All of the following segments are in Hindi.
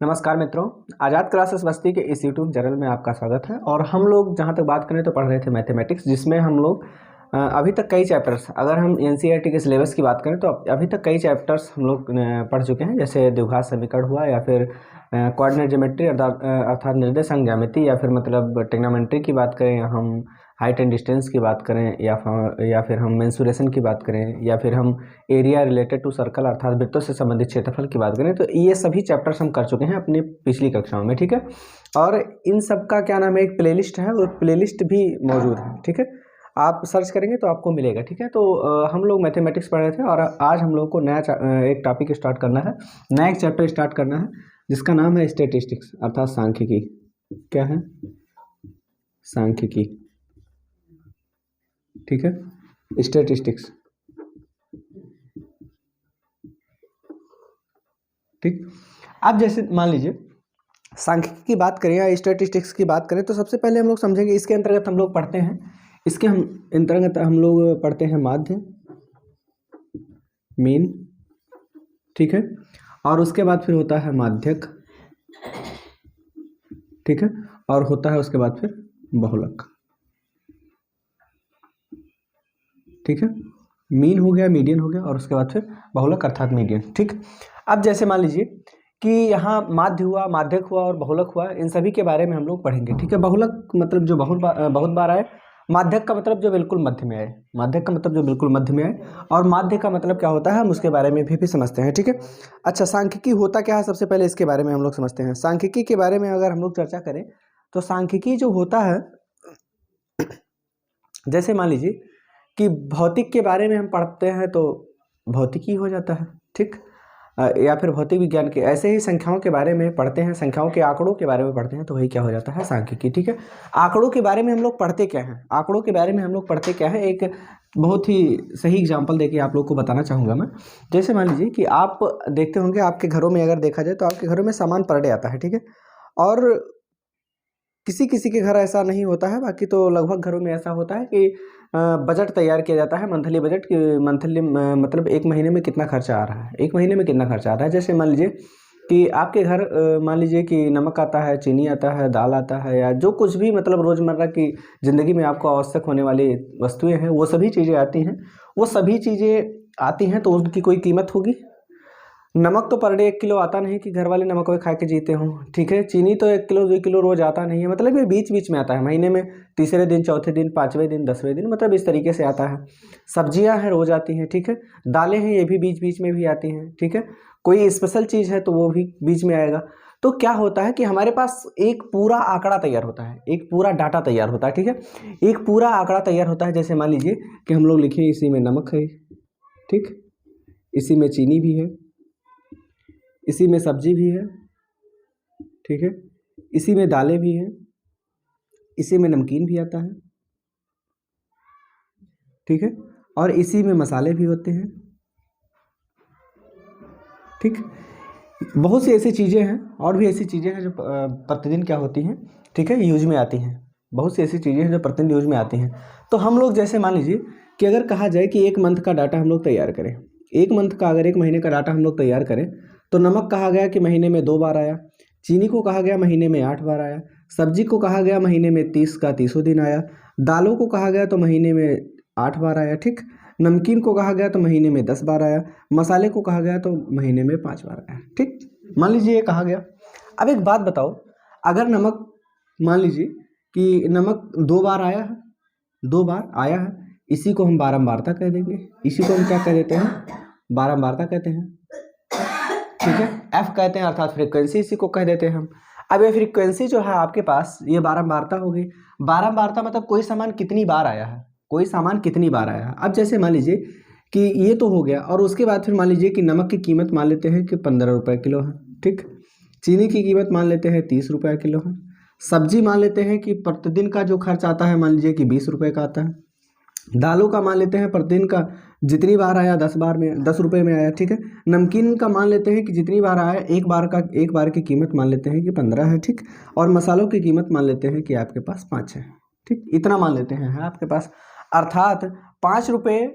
नमस्कार मित्रों, आज़ाद क्लासेस बस्ती के इस यूट्यूब चैनल में आपका स्वागत है। और हम लोग जहाँ तक बात करें तो पढ़ रहे थे मैथमेटिक्स, जिसमें हम लोग अभी तक कई चैप्टर्स, अगर हम एनसीईआरटी के सिलेबस की बात करें तो अभी तक कई चैप्टर्स हम लोग पढ़ चुके हैं, जैसे द्विघात समीकरण हुआ या फिर कोऑर्डिनेट ज्योमेट्री अर्थात निर्देशांक ज्यामिति, या फिर मतलब ट्रिग्नोमेट्री की बात करें, या हम हाइट एंड डिस्टेंस की बात करें, या फिर हम मेंसुरेशन की बात करें, या फिर हम एरिया रिलेटेड टू सर्कल अर्थात वृत्तों से संबंधित क्षेत्रफल की बात करें, तो ये सभी चैप्टर्स हम कर चुके हैं अपनी पिछली कक्षाओं में। ठीक है, और इन सब का क्या नाम है, एक प्लेलिस्ट है, और प्लेलिस्ट भी मौजूद है। ठीक है, आप सर्च करेंगे तो आपको मिलेगा। ठीक है, तो हम लोग मैथमेटिक्स पढ़ रहे थे और आज हम लोग को नया एक टॉपिक स्टार्ट करना है, नया एक चैप्टर स्टार्ट करना है, जिसका नाम है स्टैटिस्टिक्स अर्थात सांख्यिकी। क्या है? सांख्यिकी। ठीक है, स्टैटिस्टिक्स। ठीक, अब जैसे मान लीजिए सांख्यिकी की बात करें या स्टैटिस्टिक्स की बात करें, तो सबसे पहले हम लोग समझेंगे इसके अंतर्गत हम लोग पढ़ते हैं, इसके अंतर्गत हम लोग पढ़ते हैं माध्य, मीन। ठीक है, और उसके बाद फिर होता है माध्यक। ठीक है, और होता है उसके बाद फिर बहुलक। ठीक है, मीन हो गया, मीडियन हो गया, और उसके बाद फिर बहुलक अर्थात मीडियन। ठीक, अब जैसे मान लीजिए कि यहाँ माध्य हुआ, माध्यक हुआ और बहुलक हुआ, इन सभी के बारे में हम लोग पढ़ेंगे। ठीक है, बहुलक मतलब जो बहुत बार आए, माध्यक का मतलब जो बिल्कुल मध्य में आए, माध्यक का मतलब जो बिल्कुल मध्य में आए, और माध्य का मतलब क्या होता है हम उसके बारे में भी समझते हैं। ठीक है, अच्छा सांख्यिकी होता क्या है, सबसे पहले इसके बारे में हम लोग समझते हैं। सांख्यिकी के बारे में अगर हम लोग चर्चा करें तो सांख्यिकी जो होता है, जैसे मान लीजिए कि भौतिक के बारे में हम पढ़ते हैं तो भौतिकी हो जाता है। ठीक, या फिर भौतिक विज्ञान के, ऐसे ही संख्याओं के बारे में पढ़ते हैं, संख्याओं के आंकड़ों के बारे में पढ़ते हैं, तो वही क्या हो जाता है, सांख्यिकी। ठीक है, आंकड़ों के बारे में हम लोग पढ़ते क्या हैं, आंकड़ों के बारे में हम लोग पढ़ते क्या है, एक बहुत ही सही एग्जांपल देके आप लोग को बताना चाहूँगा मैं। जैसे मान लीजिए कि आप देखते होंगे आपके घरों में, अगर देखा जाए तो आपके घरों में सामान पर डे आता है। ठीक है, और किसी किसी के घर ऐसा नहीं होता है, बाकी तो लगभग घरों में ऐसा होता है कि बजट तैयार किया जाता है, मंथली बजट कि मंथली मतलब एक महीने में कितना खर्चा आ रहा है, एक महीने में कितना खर्चा आ रहा है। जैसे मान लीजिए कि आपके घर मान लीजिए कि नमक आता है, चीनी आता है, दाल आता है, या जो कुछ भी मतलब रोज़मर्रा की ज़िंदगी में आपको आवश्यक होने वाली वस्तुएं हैं, वो सभी चीज़ें आती हैं, वो सभी चीज़ें आती हैं, तो उनकी कोई कीमत होगी। नमक तो पर डे 1 किलो आता नहीं कि घर वाले नमक वे खा के जीते हों। ठीक है, चीनी तो 1 किलो 2 किलो रोज़ आता नहीं है, मतलब ये बीच बीच में आता है, महीने में तीसरे दिन, चौथे दिन, 5वें दिन, 10वें दिन, मतलब इस तरीके से आता है। सब्जियां हैं रोज़ आती हैं। ठीक है, दालें हैं, ये भी बीच बीच में भी आती हैं। ठीक है, कोई स्पेशल चीज़ है तो वो भी बीच में आएगा। तो क्या होता है कि हमारे पास एक पूरा आंकड़ा तैयार होता है, एक पूरा डाटा तैयार होता है। ठीक है, एक पूरा आंकड़ा तैयार होता है। जैसे मान लीजिए कि हम लोग लिखें इसी में नमक है, ठीक, इसी में चीनी भी है, इसी में सब्जी भी है। ठीक है, इसी में दालें भी हैं, इसी में नमकीन भी आता है। ठीक है, और इसी में मसाले भी होते हैं। ठीक, बहुत सी ऐसी चीज़ें हैं, और भी ऐसी चीज़ें हैं जो प्रतिदिन क्या होती हैं, ठीक है, यूज में आती हैं। बहुत सी ऐसी चीज़ें हैं जो प्रतिदिन यूज में आती हैं। तो हम लोग जैसे मान लीजिए कि अगर कहा जाए कि एक मंथ का डाटा हम लोग तैयार करें, एक मंथ का, अगर एक महीने का डाटा हम लोग तैयार करें, तो नमक कहा गया कि महीने में 2 बार आया, चीनी को कहा गया महीने में 8 बार आया, सब्जी को कहा गया महीने में 30 का 30 दिन आया, दालों को कहा गया तो महीने में 8 बार आया। ठीक, नमकीन को कहा गया तो महीने में 10 बार आया, मसाले को कहा गया तो महीने में 5 बार आया। ठीक, मान लीजिए ये कहा गया। अब एक बात बताओ, अगर नमक, मान लीजिए कि नमक 2 बार आया है, 2 बार आया है, इसी को हम बारंबारता कह देंगे, इसी को हम क्या कह देते हैं, बारंबारता कहते हैं। ठीक है, एफ कहते हैं अर्थात फ्रीक्वेंसी, इसी को कह देते हैं हम। अब ये फ्रीक्वेंसी जो है आपके पास, ये बारंबारता होगी। बारंबारता मतलब कोई सामान कितनी बार आया है, कोई सामान कितनी बार आया है। अब जैसे मान लीजिए कि ये तो हो गया, और उसके बाद फिर मान लीजिए कि नमक की कीमत मान लेते हैं कि 15 रुपये किलो है। ठीक, चीनी की कीमत मान लेते हैं 30 रुपये किलो है, सब्जी मान लेते हैं कि प्रतिदिन का जो खर्च आता है मान लीजिए कि 20 रुपये का आता है, दालों का मान लेते हैं प्रतिदिन का जितनी बार आया 10 बार में 10 रुपये में आया। ठीक है, नमकीन का मान लेते हैं कि जितनी बार आया, एक बार की कीमत मान लेते हैं कि 15 है। ठीक, और मसालों की कीमत मान लेते हैं कि आपके पास 5 है। ठीक, इतना मान लेते हैं है आपके पास, अर्थात 5 रुपये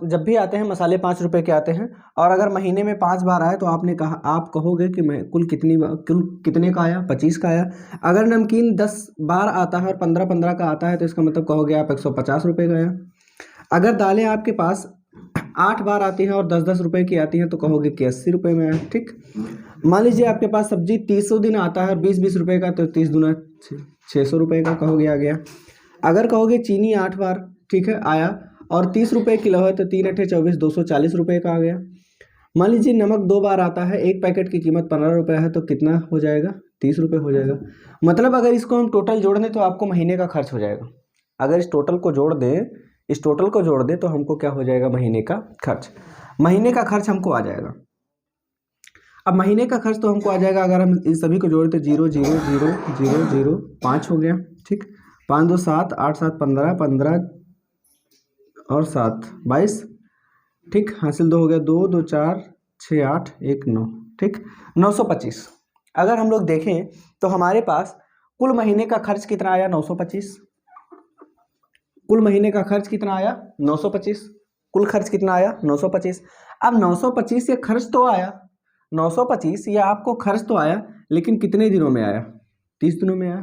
जब भी आते हैं मसाले 5 रुपए के आते हैं, और अगर महीने में 5 बार आए तो आप कहोगे कि मैं कुल कितने का आया, 25 का आया। अगर नमकीन 10 बार आता है और 15-15 का आता है तो इसका मतलब कहोगे आप 150 रुपये का आया। अगर दालें आपके पास 8 बार आती हैं और 10-10 रुपए की आती हैं तो कहोगे कि 80 रुपये में आया। ठीक, मान लीजिए आपके पास सब्जी 30 दिन आता है और 20-20 रुपये का, तो 30 दूना 600 रुपये का कहोगे आ गया। अगर कहोगे चीनी 8 बार ठीक है आया और 30 रुपये किलो है तो 3 अट्ठे 24, 240 रुपये का आ गया। मान लीजिए नमक 2 बार आता है, एक पैकेट की कीमत 15 रुपये है तो कितना हो जाएगा, 30 रुपये हो जाएगा। मतलब अगर इसको हम टोटल जोड़ दें तो आपको महीने का खर्च हो जाएगा। अगर इस टोटल को जोड़ दें तो हमको क्या हो जाएगा, महीने का खर्च हमको आ जाएगा। अब महीने का खर्च तो हमको आ जाएगा, अगर हम इन सभी को जोड़े तो 0 0 0 0 0 5 हो गया। ठीक, 5 2 7 8 7 15 15 और 7 22। ठीक, हासिल 2 हो गया, 2 2 4 6 8 1 9। ठीक, 925। अगर हम लोग देखें तो हमारे पास कुल महीने का खर्च कितना आया, 925। कुल महीने का खर्च कितना आया, 925। कुल खर्च कितना आया, 925। अब 925 ये खर्च तो आया, 925 ये आपको खर्च तो आया, लेकिन कितने दिनों में आया, 30 दिनों में आया।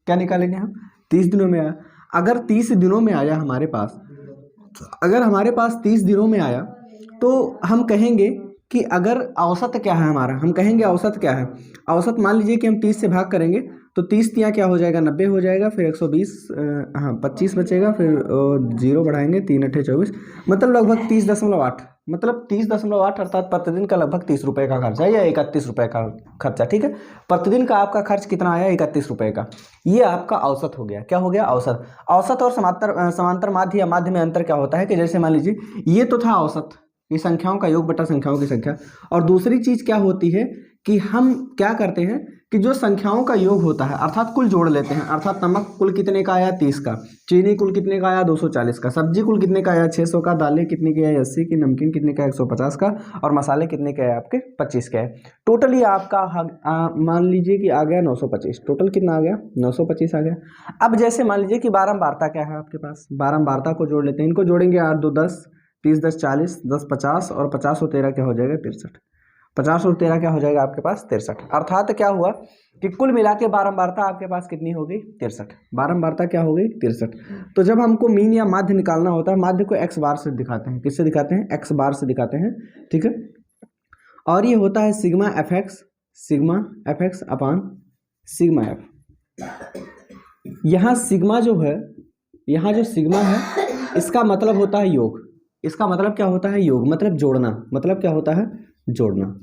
क्या निकालेंगे हम, 30 दिनों में आया। अगर 30 दिनों में आया हमारे पास, अगर हमारे पास 30 दिनों में आया तो हम कहेंगे कि अगर औसत क्या है हमारा, हम कहेंगे औसत क्या है। औसत मान लीजिए कि हम 30 से भाग करेंगे तो 30 तियाँ क्या हो जाएगा, 90 हो जाएगा, फिर 120 25 बचेगा, फिर 0 बढ़ाएंगे, 3 अट्ठे 24, मतलब लगभग 30.8, मतलब 30.8 अर्थात प्रतिदिन का लगभग 30 रुपये का खर्चा या 31 रुपये का खर्चा। ठीक है, प्रतिदिन का आपका खर्च कितना आया, 31 रुपये का। ये आपका औसत हो गया। क्या हो गया, औसत। औसत और समांतर माध्य या माध्य में अंतर क्या होता है कि जैसे मान लीजिए ये तो था औसत, ये संख्याओं का योग बटा संख्याओं की संख्या। और दूसरी चीज क्या होती है कि हम क्या करते हैं कि जो संख्याओं का योग होता है अर्थात कुल जोड़ लेते हैं। अर्थात नमक कुल कितने का आया, 30 का, चीनी कुल कितने का आया, 240 का, सब्जी कुल कितने का आया, 600 का, दालें कितने की आई, 80 की, नमकीन कितने का, 150 का, और मसाले कितने के आए आपके, 25 के। टोटली आपका मान लीजिए कि आ गया 925। टोटल कितना आ गया, 925 आ गया। अब जैसे मान लीजिए कि बारंबारता क्या है आपके पास, बारंबारता को जोड़ लेते हैं। इनको जोड़ेंगे 8 2 10, 30 10 40, 10 50, और 50 और 13 क्या हो जाएगा, 63। 50 और 13 क्या हो जाएगा आपके पास, 63। अर्थात क्या हुआ कि कुल मिला के बारंबारता आपके पास कितनी हो गई, 63। बारंबारता क्या हो गई, 63। तो जब हमको मीन या माध्य निकालना होता है, माध्य को x बार से दिखाते हैं। किससे दिखाते हैं, x बार से दिखाते हैं। ठीक है, और ये होता है सिग्मा एफ एक्स अपान सिग्मा एफ। यहाँ सिग्मा जो है, यहाँ जो सिग्मा है इसका मतलब होता है योग। इसका मतलब क्या होता है, योग, मतलब जोड़ना। मतलब क्या होता है, जोड़ना।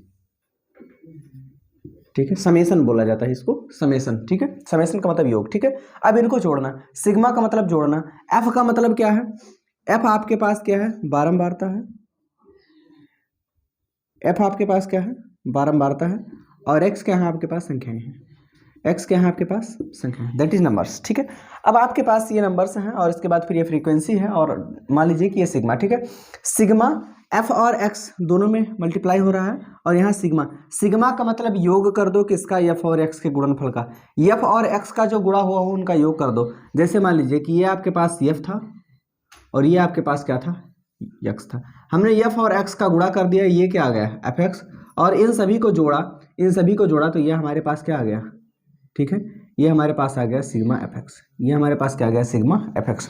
ठीक है, समेसन बोला जाता है इसको, समेसन। ठीक है, समेसन का मतलब योग। ठीक है, अब इनको जोड़ना, सिग्मा का मतलब जोड़ना, एफ का मतलब क्या है, एफ आपके पास क्या है, बारंबारता है। एफ आपके पास क्या है, बारंबारता है, और एक्स क्या है आपके पास, संख्याएं हैं। एक्स क्या है आपके पास, संख्या, दैट इज नंबर्स। ठीक है, अब आपके पास ये नंबर्स हैं और इसके बाद फिर ये फ्रीक्वेंसी है, और मान लीजिए कि ये सिग्मा। ठीक है, सिग्मा एफ और एक्स दोनों में मल्टीप्लाई हो रहा है, और यहाँ सिग्मा का मतलब योग कर दो किसका, एफ और एक्स के गुणनफल का। एफ और एक्स का जो गुणा हुआ हो उनका योग कर दो। जैसे मान लीजिए कि ये आपके पास एफ था और ये आपके पास क्या था, एक्स था। हमने एफ और एक्स का गुणा कर दिया, ये क्या आ गया, एफ एक्स, और इन सभी को जोड़ा तो ये हमारे पास क्या आ गया। ठीक है, ये हमारे पास आ गया सिग्मा एफ एक्स। ये हमारे पास क्या आ गया, सिग्मा एफ एक्स।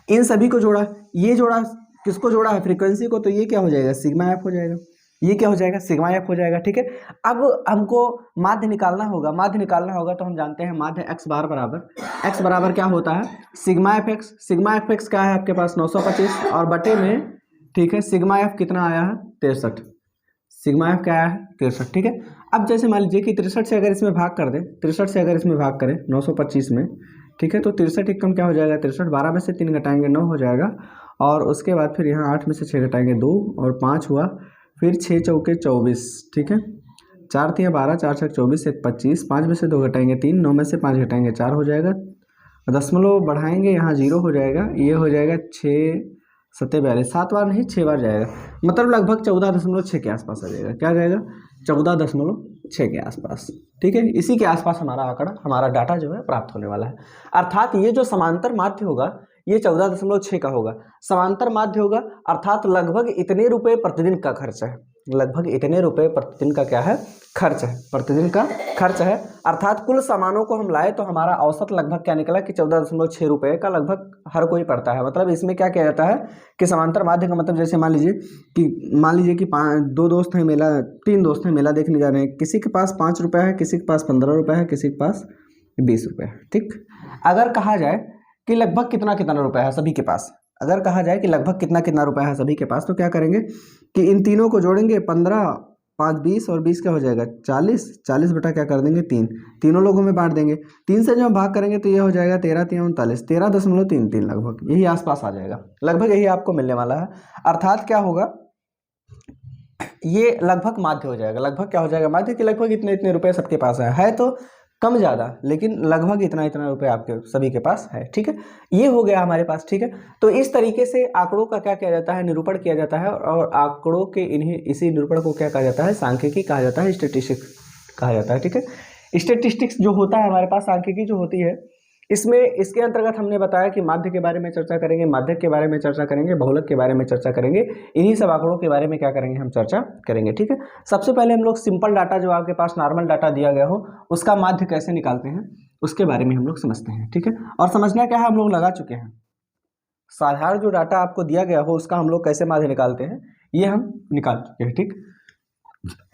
इन सभी को जोड़ा, ये जोड़ा, किसको जोड़ा है, फ्रीक्वेंसी को, तो ये क्या हो जाएगा, सिग्मा एफ हो जाएगा। ये क्या हो जाएगा, सिग्मा एफ हो जाएगा। ठीक है, अब हमको माध्य निकालना होगा। माध्य निकालना होगा तो हम जानते हैं माध्य एक्स बार बराबर, एक्स बराबर क्या होता है, sigma F X. Sigma F x क्या है आपके पास, 925, और बटे में, ठीक है, सिग्मा एफ कितना आया है, 63। सिग्मा एफ क्या आया है, 63। ठीक है, अब जैसे मान लीजिए कि 63 से अगर इसमें भाग कर दें, 63 से अगर इसमें भाग करें 925 में, ठीक है, तो 63 एकम क्या हो जाएगा, 63, 12 में से 3 घटाएंगे 9 हो जाएगा, और उसके बाद फिर यहाँ 8 में से 6 घटाएंगे 2 और 5 हुआ, फिर 6 चौके 24। ठीक है, 4 3 12, 4 6 24, 1 25, 5 में से 2 घटाएंगे 3, 9 में से 5 घटाएंगे 4 हो जाएगा, दशमलव बढ़ाएंगे यहाँ 0 हो जाएगा, ये हो जाएगा 6 7 42, 7 बार नहीं 6 बार जाएगा, मतलब लगभग 14.6 के आसपास आ जाएगा। क्या जाएगा, 14.6 के आसपास। ठीक है, इसी के आसपास हमारा आंकड़ा, हमारा डाटा जो है प्राप्त होने वाला है। अर्थात ये जो समांतर माध्य होगा ये 14.6 का होगा। समांतर माध्य होगा अर्थात लगभग इतने रुपए प्रतिदिन का खर्च है, लगभग इतने रुपए प्रतिदिन का क्या है, खर्च है, प्रतिदिन का खर्च है। अर्थात कुल सामानों को हम लाए तो हमारा औसत लगभग क्या निकला कि 14.6 रुपये का लगभग हर कोई पड़ता है। मतलब इसमें क्या किया जाता है कि समांतर माध्य का मतलब जैसे मान लीजिए कि दो दोस्त हैं मेला, 3 दोस्त हैं मेला देखने जा रहे हैं, किसी के पास 5 रुपये है, किसी के पास 15 रुपये है, किसी के पास 20 रुपये है। ठीक, अगर कहा जाए कि लगभग कितना कितना रुपया है सभी के पास, अगर कहा जाए कि लगभग कितना कितना रुपया है सभी के पास, तो क्या करेंगे कि इन तीनों को जोड़ेंगे, 15 5 20 और 20 क्या हो जाएगा 40, 40 बटा क्या कर देंगे 3, तीनों लोगों में बांट देंगे। 3 से जब हम भाग करेंगे तो ये हो जाएगा 13 3 39, 13.33 लगभग यही आसपास आ जाएगा, लगभग यही आपको मिलने वाला है। अर्थात क्या होगा, ये लगभग माध्य हो जाएगा। लगभग क्या हो जाएगा, माध्य कि लगभग इतने इतने रुपए सबके पास है तो कम ज़्यादा, लेकिन लगभग इतना इतना रुपए आपके सभी के पास है। ठीक है, ये हो गया हमारे पास। ठीक है, तो इस तरीके से आंकड़ों का क्या किया जाता है, निरूपण किया जाता है, और आंकड़ों के इसी निरूपण को क्या कहा जाता है, सांख्यिकी कहा जाता है, स्टैटिस्टिक्स कहा जाता है। ठीक है, स्टैटिस्टिक्स जो होता है हमारे पास, सांख्यिकी जो होती है, इसमें इसके अंतर्गत हमने बताया कि माध्य के बारे में चर्चा करेंगे, माध्यक के बारे में चर्चा करेंगे, बहुलक के बारे में चर्चा करेंगे, इन्हीं सब आंकड़ों के बारे में क्या करेंगे, हम चर्चा करेंगे। ठीक है, सबसे पहले हम लोग सिंपल डाटा जो आपके पास नॉर्मल डाटा दिया गया हो उसका माध्य कैसे निकालते हैं उसके बारे में हम लोग समझते हैं। ठीक है, और समझना क्या है, हम लोग लगा चुके हैं, साधारण जो डाटा आपको दिया गया हो उसका हम लोग कैसे माध्य निकालते हैं ये हम निकाल चुके हैं। ठीक,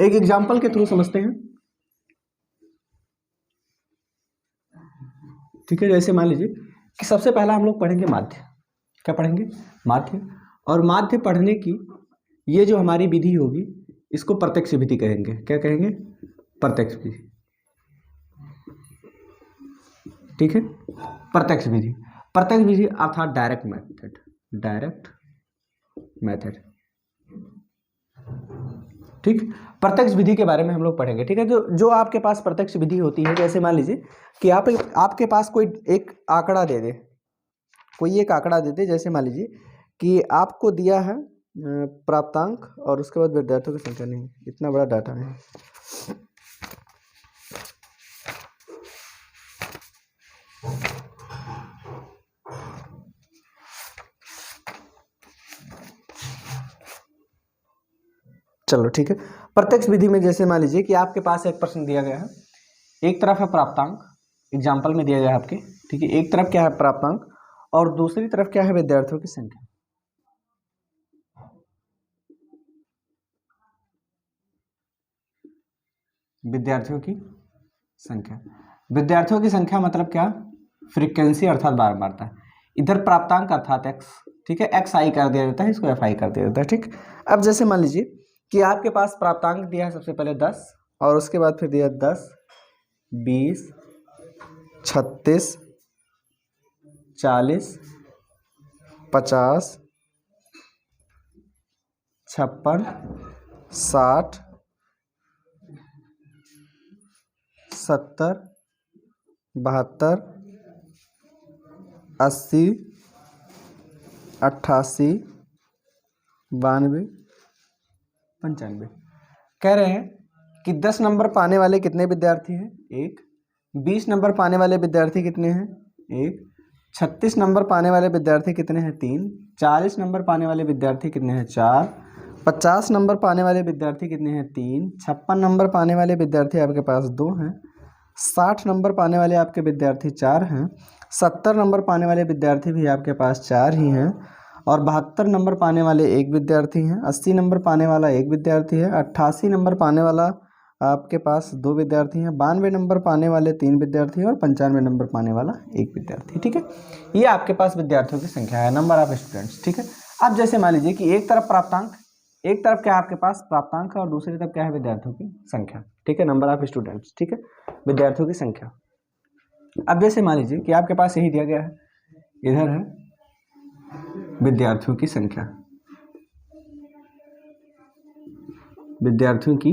एक एग्जाम्पल के थ्रू समझते हैं। ठीक है, जैसे मान लीजिए कि सबसे पहला हम लोग पढ़ेंगे माध्य। क्या पढ़ेंगे, माध्य। और माध्य पढ़ने की ये जो हमारी विधि होगी इसको प्रत्यक्ष विधि कहेंगे। क्या कहेंगे, प्रत्यक्ष विधि। ठीक है, प्रत्यक्ष विधि, प्रत्यक्ष विधि अर्थात डायरेक्ट मेथड, डायरेक्ट मेथड। ठीक, प्रत्यक्ष विधि के बारे में हम लोग पढ़ेंगे। ठीक है, जो आपके पास प्रत्यक्ष विधि होती है, जैसे मान लीजिए कि आपके पास कोई एक आंकड़ा दे दे, कोई एक आंकड़ा दे दे, जैसे मान लीजिए कि आपको दिया है प्राप्तांक और उसके बाद विद्यार्थियों की संख्या, नहीं इतना बड़ा डाटा है। चलो ठीक है, प्रत्यक्ष विधि में जैसे मान लीजिए कि आपके पास एक प्रश्न दिया गया है, एक तरफ है प्राप्तांक, एग्जाम्पल में दिया गया है आपके। ठीक है, एक तरफ क्या है प्राप्तांक और दूसरी तरफ क्या है विद्यार्थियों की संख्या। विद्यार्थियों की संख्या, विद्यार्थियों की संख्या मतलब क्या, फ्रीक्वेंसी अर्थात बारंबारता। इधर प्राप्तांक अर्थात एक्स। ठीक है, एक्स आई कर दिया जाता है, इसको एफ आई कर दिया जाता है। ठीक, अब जैसे मान लीजिए कि आपके पास प्राप्तांक दिया है सबसे पहले 10 और उसके बाद फिर दिया 10 20 36 40 50 56 60 70 72 80 88 92 95। कह रहे हैं कि 10 नंबर पाने वाले कितने विद्यार्थी हैं, 1। 20 नंबर पाने वाले विद्यार्थी कितने हैं, 1। 36 नंबर पाने वाले विद्यार्थी कितने हैं, 3। 40 नंबर पाने वाले विद्यार्थी कितने हैं, 4। 50 नंबर पाने वाले विद्यार्थी कितने हैं, 3। 56 नंबर पाने वाले विद्यार्थी आपके पास 2 हैं। 60 नंबर पाने वाले आपके विद्यार्थी 4 हैं। 70 नंबर पाने वाले विद्यार्थी भी आपके पास 4 ही हैं। और 72 नंबर पाने वाले एक विद्यार्थी हैं। 80 नंबर पाने वाला एक विद्यार्थी है। 88 नंबर पाने वाला आपके पास 2 विद्यार्थी हैं। 92 नंबर पाने वाले 3 विद्यार्थी हैं और 95 नंबर पाने वाला एक विद्यार्थी। ठीक है, ये आपके पास विद्यार्थियों की संख्या है, नंबर ऑफ स्टूडेंट्स। ठीक है, अब जैसे मान लीजिए कि एक तरफ प्राप्तांक, एक तरफ क्या आपके पास प्राप्तांक है और दूसरी तरफ क्या है विद्यार्थियों की संख्या। ठीक है, नंबर ऑफ स्टूडेंट्स। ठीक है, विद्यार्थियों की संख्या। अब जैसे मान लीजिए कि आपके पास यही दिया गया है, इधर है विद्यार्थियों की संख्या, विद्यार्थियों की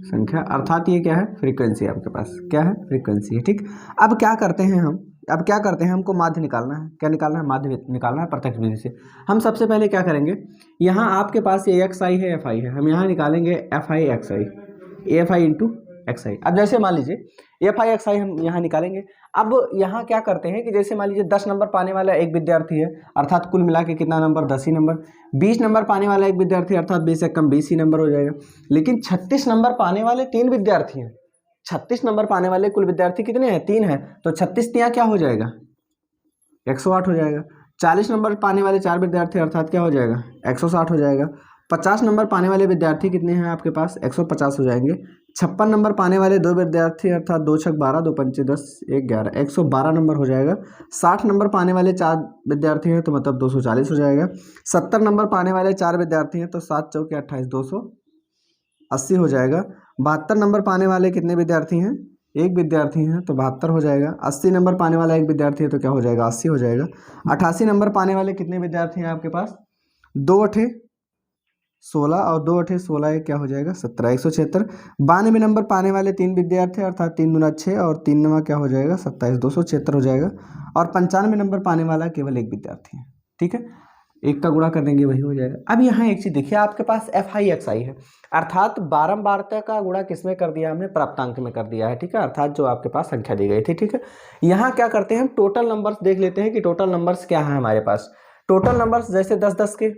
संख्या अर्थात ये क्या है, फ्रीक्वेंसी। आपके पास क्या है, फ्रीक्वेंसी है। ठीक, अब क्या करते हैं हम, अब क्या करते हैं, हमको माध्य निकालना है। क्या निकालना है, माध्य निकालना है प्रत्यक्ष विधि से। हम सबसे पहले क्या करेंगे, यहाँ आपके पास ये एक्स आई है, एफ आई है, हम यहाँ निकालेंगे F I x I, F I into X I. अब जैसे मान लीजिए एफ आई एक्स आई हम यहाँ निकालेंगे। अब यहाँ क्या करते हैं कि जैसे मान लीजिए 10 नंबर पाने वाला एक विद्यार्थी है, अर्थात कुल मिला के कितना नंबर, 10 ही नंबर। 20 नंबर पाने वाला एक विद्यार्थी, अर्थात 20 से कम 20 ही नंबर हो जाएगा। लेकिन 36 नंबर पाने वाले 3 विद्यार्थी हैं। 36 नंबर पाने वाले कुल विद्यार्थी कितने हैं, 3 हैं, तो 36 तिया क्या हो जाएगा, 108 हो जाएगा। 40 नंबर पाने वाले 4 विद्यार्थी, अर्थात क्या हो जाएगा, 160 हो जाएगा। 50 नंबर पाने वाले विद्यार्थी कितने हैं आपके पास, 150 हो जाएंगे। 56 नंबर पाने वाले 2 विद्यार्थी, अर्थात 2 छक 12, 2 पंचे 10, 1 11, 112 नंबर हो जाएगा। 60 नंबर पाने वाले 4 विद्यार्थी हैं, तो मतलब 240 हो जाएगा। 70 नंबर पाने वाले 4 विद्यार्थी हैं, तो 7 चौके 28, 280 हो जाएगा। 72 नंबर पाने वाले कितने विद्यार्थी हैं, एक विद्यार्थी हैं, तो 72 हो जाएगा। 80 नंबर पाने वाला एक विद्यार्थी है, तो क्या हो जाएगा, 80 हो जाएगा। 88 नंबर पाने वाले कितने विद्यार्थी हैं आपके पास, 2 अठे 16 और 2 अठे 16, एक क्या हो जाएगा, 17, 176। 92 नंबर पाने वाले 3 विद्यार्थी, अर्थात 3 दूना 6 और 3 नवा क्या हो जाएगा, 27, 276 हो जाएगा। और 95 नंबर पाने वाला केवल एक विद्यार्थी है, ठीक है, एक का गुणा कर देंगे वही हो जाएगा। अब यहाँ एक चीज देखिए, आपके पास एफ आई एक्स आई है, अर्थात बारंबारता का गुणा किसमें कर दिया हमने, प्राप्तांक में कर दिया है, ठीक है, अर्थात जो आपके पास संख्या दी गई थी, ठीक है। यहाँ क्या करते हैं, हम टोटल नंबर्स देख लेते हैं कि टोटल नंबर्स क्या है हमारे पास। टोटल नंबर्स जैसे 10-10 के,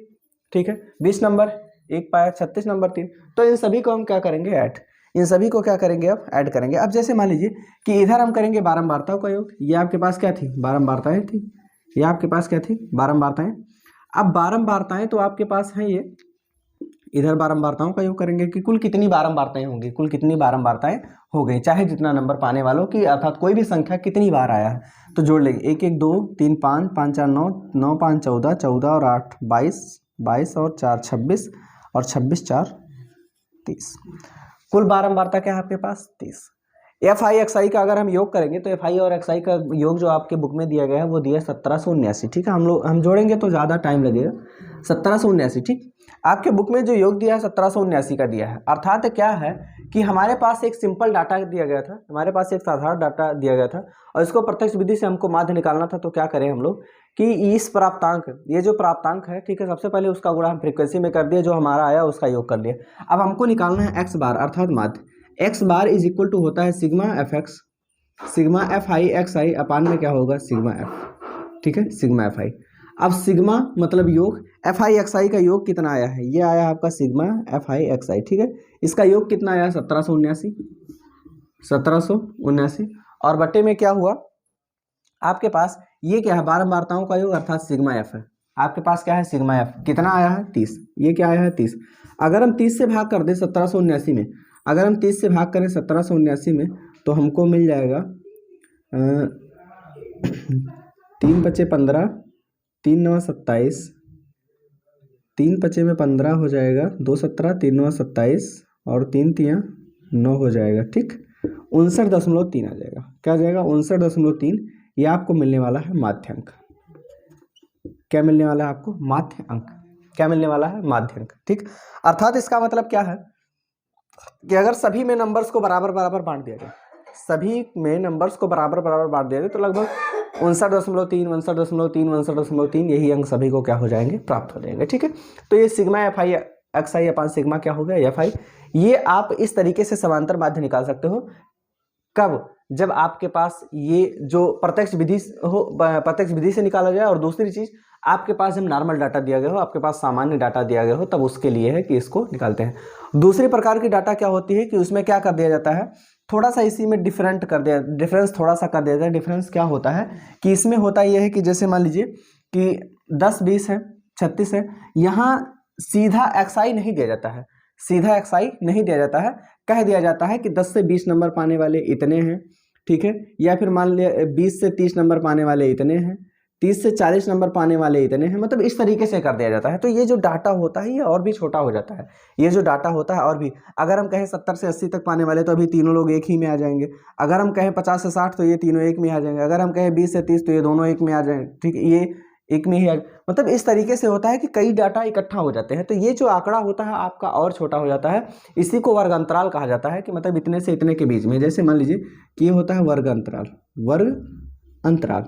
ठीक है, 20 नंबर, 1 पाया, 36 नंबर 3, तो इन सभी को हम क्या करेंगे, ऐड, इन सभी को क्या करेंगे, अब ऐड करेंगे। अब जैसे मान लीजिए कि इधर हम करेंगे बारंबारताओं का योग, ये आपके पास क्या थी, बारंबारताएं थी, ये आपके पास क्या थी, बारंबारताएं। अब बारंबारताएं तो आपके पास हैं ये, इधर बारंबारताओं का योग करेंगे कि कुल कितनी बारंबारताएं होंगी, कुल कितनी बारंबारताएं हो गई, चाहे जितना नंबर पाने वालों की, अर्थात कोई भी संख्या कितनी बार आया है, तो जोड़ लेंगे। 1 1 2 3 5 5 4 9 9 5 14 14 और 8 22 22 और 4 26 और 26 4 30, कुल बारंबारता क्या है आपके पास, 30। एफ आई एक्स आई का अगर हम योग करेंगे तो एफ आई और एक्स आई का योग जो आपके बुक में दिया गया है वो दिया है 1779, ठीक है। हम जोड़ेंगे तो ज़्यादा टाइम लगेगा, 1779, ठीक। आपके बुक में जो योग दिया है 1779 का दिया है, अर्थात क्या है कि हमारे पास एक सिंपल डाटा दिया गया था, हमारे पास एक साधारण डाटा दिया गया था और इसको प्रत्यक्ष विधि से हमको माध्य निकालना था। तो क्या करें हम लोग कि इस प्राप्तांक, ये जो प्राप्तांक है, ठीक है, सबसे पहले उसका गुणा हम फ्रीक्वेंसी में कर दिया, जो हमारा आया उसका योग कर लिया। अब हमको निकालना है एक्स बार, अर्थात माध्य। X bar is equal to होता है sigma F X, sigma F I x आई अपान में क्या होगा, सिग्मा एफ, ठीक है, सिग्मा एफ आई। अब सिग्मा मतलब योग, एफ आई एक्स आई का योग कितना आया है, ये आया आपका सिग्मा एफ आई एक्स आई, ठीक है। इसका योग कितना आया, 1779 और बट्टे में क्या हुआ आपके पास, ये क्या है, बारंबारताओं का योग, अर्थात सिग्मा एफ है। आपके पास क्या है, सिग्मा एफ कितना आया है, 30, ये क्या आया है, 30। अगर हम 30 से भाग कर दें 1779 में, अगर हम 30 से भाग करें 1779 में, तो हमको मिल जाएगा 3 पचे 15, 3 9 27, 3 पचे में 15 हो जाएगा, 2 17, 3 9 27 और 3 तियाँ 9 हो जाएगा, ठीक। 59.3 आ जाएगा, क्या आ जाएगा, 59.3। ये आपको मिलने वाला है माध्य अंक। क्या मिलने वाला है आपको, माध्य अंक, क्या मिलने वाला है, माध्य अंक, ठीक। अर्थात इसका मतलब क्या है कि अगर सभी में नंबर्स को बराबर बराबर बांट दिया जाए, सभी में नंबर्स को बराबर बराबर बांट दिया जाए, तो लगभग 59.3 59.3 59.3 यही अंक सभी को क्या हो जाएंगे, प्राप्त हो जाएंगे, ठीक है। तो ये sigma F I x I upon sigma क्या हो गया, एफ आई। ये आप इस तरीके से समांतर माध्य निकाल सकते हो, कब, जब आपके पास ये जो प्रत्यक्ष विधि हो, प्रत्यक्ष विधि से निकाला जाए, और दूसरी चीज आपके पास जब नॉर्मल डाटा दिया गया हो, आपके पास सामान्य डाटा दिया गया हो, तब उसके लिए है कि इसको निकालते हैं। दूसरी प्रकार की डाटा क्या होती है कि उसमें क्या कर दिया जाता है, थोड़ा सा इसी में डिफरेंट कर दिया, डिफरेंस थोड़ा सा कर दिया जाता है। डिफरेंस क्या होता है कि इसमें होता यह है कि जैसे मान लीजिए कि 10 20 है, 36 है, यहाँ सीधा एक्सआई नहीं दिया जाता है, सीधा एक्सआई नहीं दिया जाता है, कह दिया जाता है कि 10 से 20 नंबर पाने वाले इतने हैं, ठीक है, या फिर मान लिया 20 से 30 नंबर पाने वाले इतने हैं, 30 से 40 नंबर पाने वाले इतने हैं, मतलब इस तरीके से कर दिया जाता है। तो ये जो डाटा होता है ये और भी छोटा हो जाता है, ये जो डाटा होता है और भी, अगर हम कहें 70 से 80 तक पाने वाले तो अभी तीनों लोग एक ही में आ जाएंगे, अगर हम कहें 50 से 60 तो ये तीनों एक में आ जाएंगे, अगर हम कहें 20 से 30 तो ये दोनों एक में आ जाएंगे, ठीक है, ये एक में ही मतलब इस तरीके से होता है कि कई डाटा इकट्ठा हो जाते हैं, तो ये जो आंकड़ा होता है आपका और छोटा हो जाता है। इसी को वर्ग अंतराल कहा जाता है कि मतलब इतने से इतने के बीच में, जैसे मान लीजिए कि ये होता है वर्ग अंतराल, वर्ग अंतराल।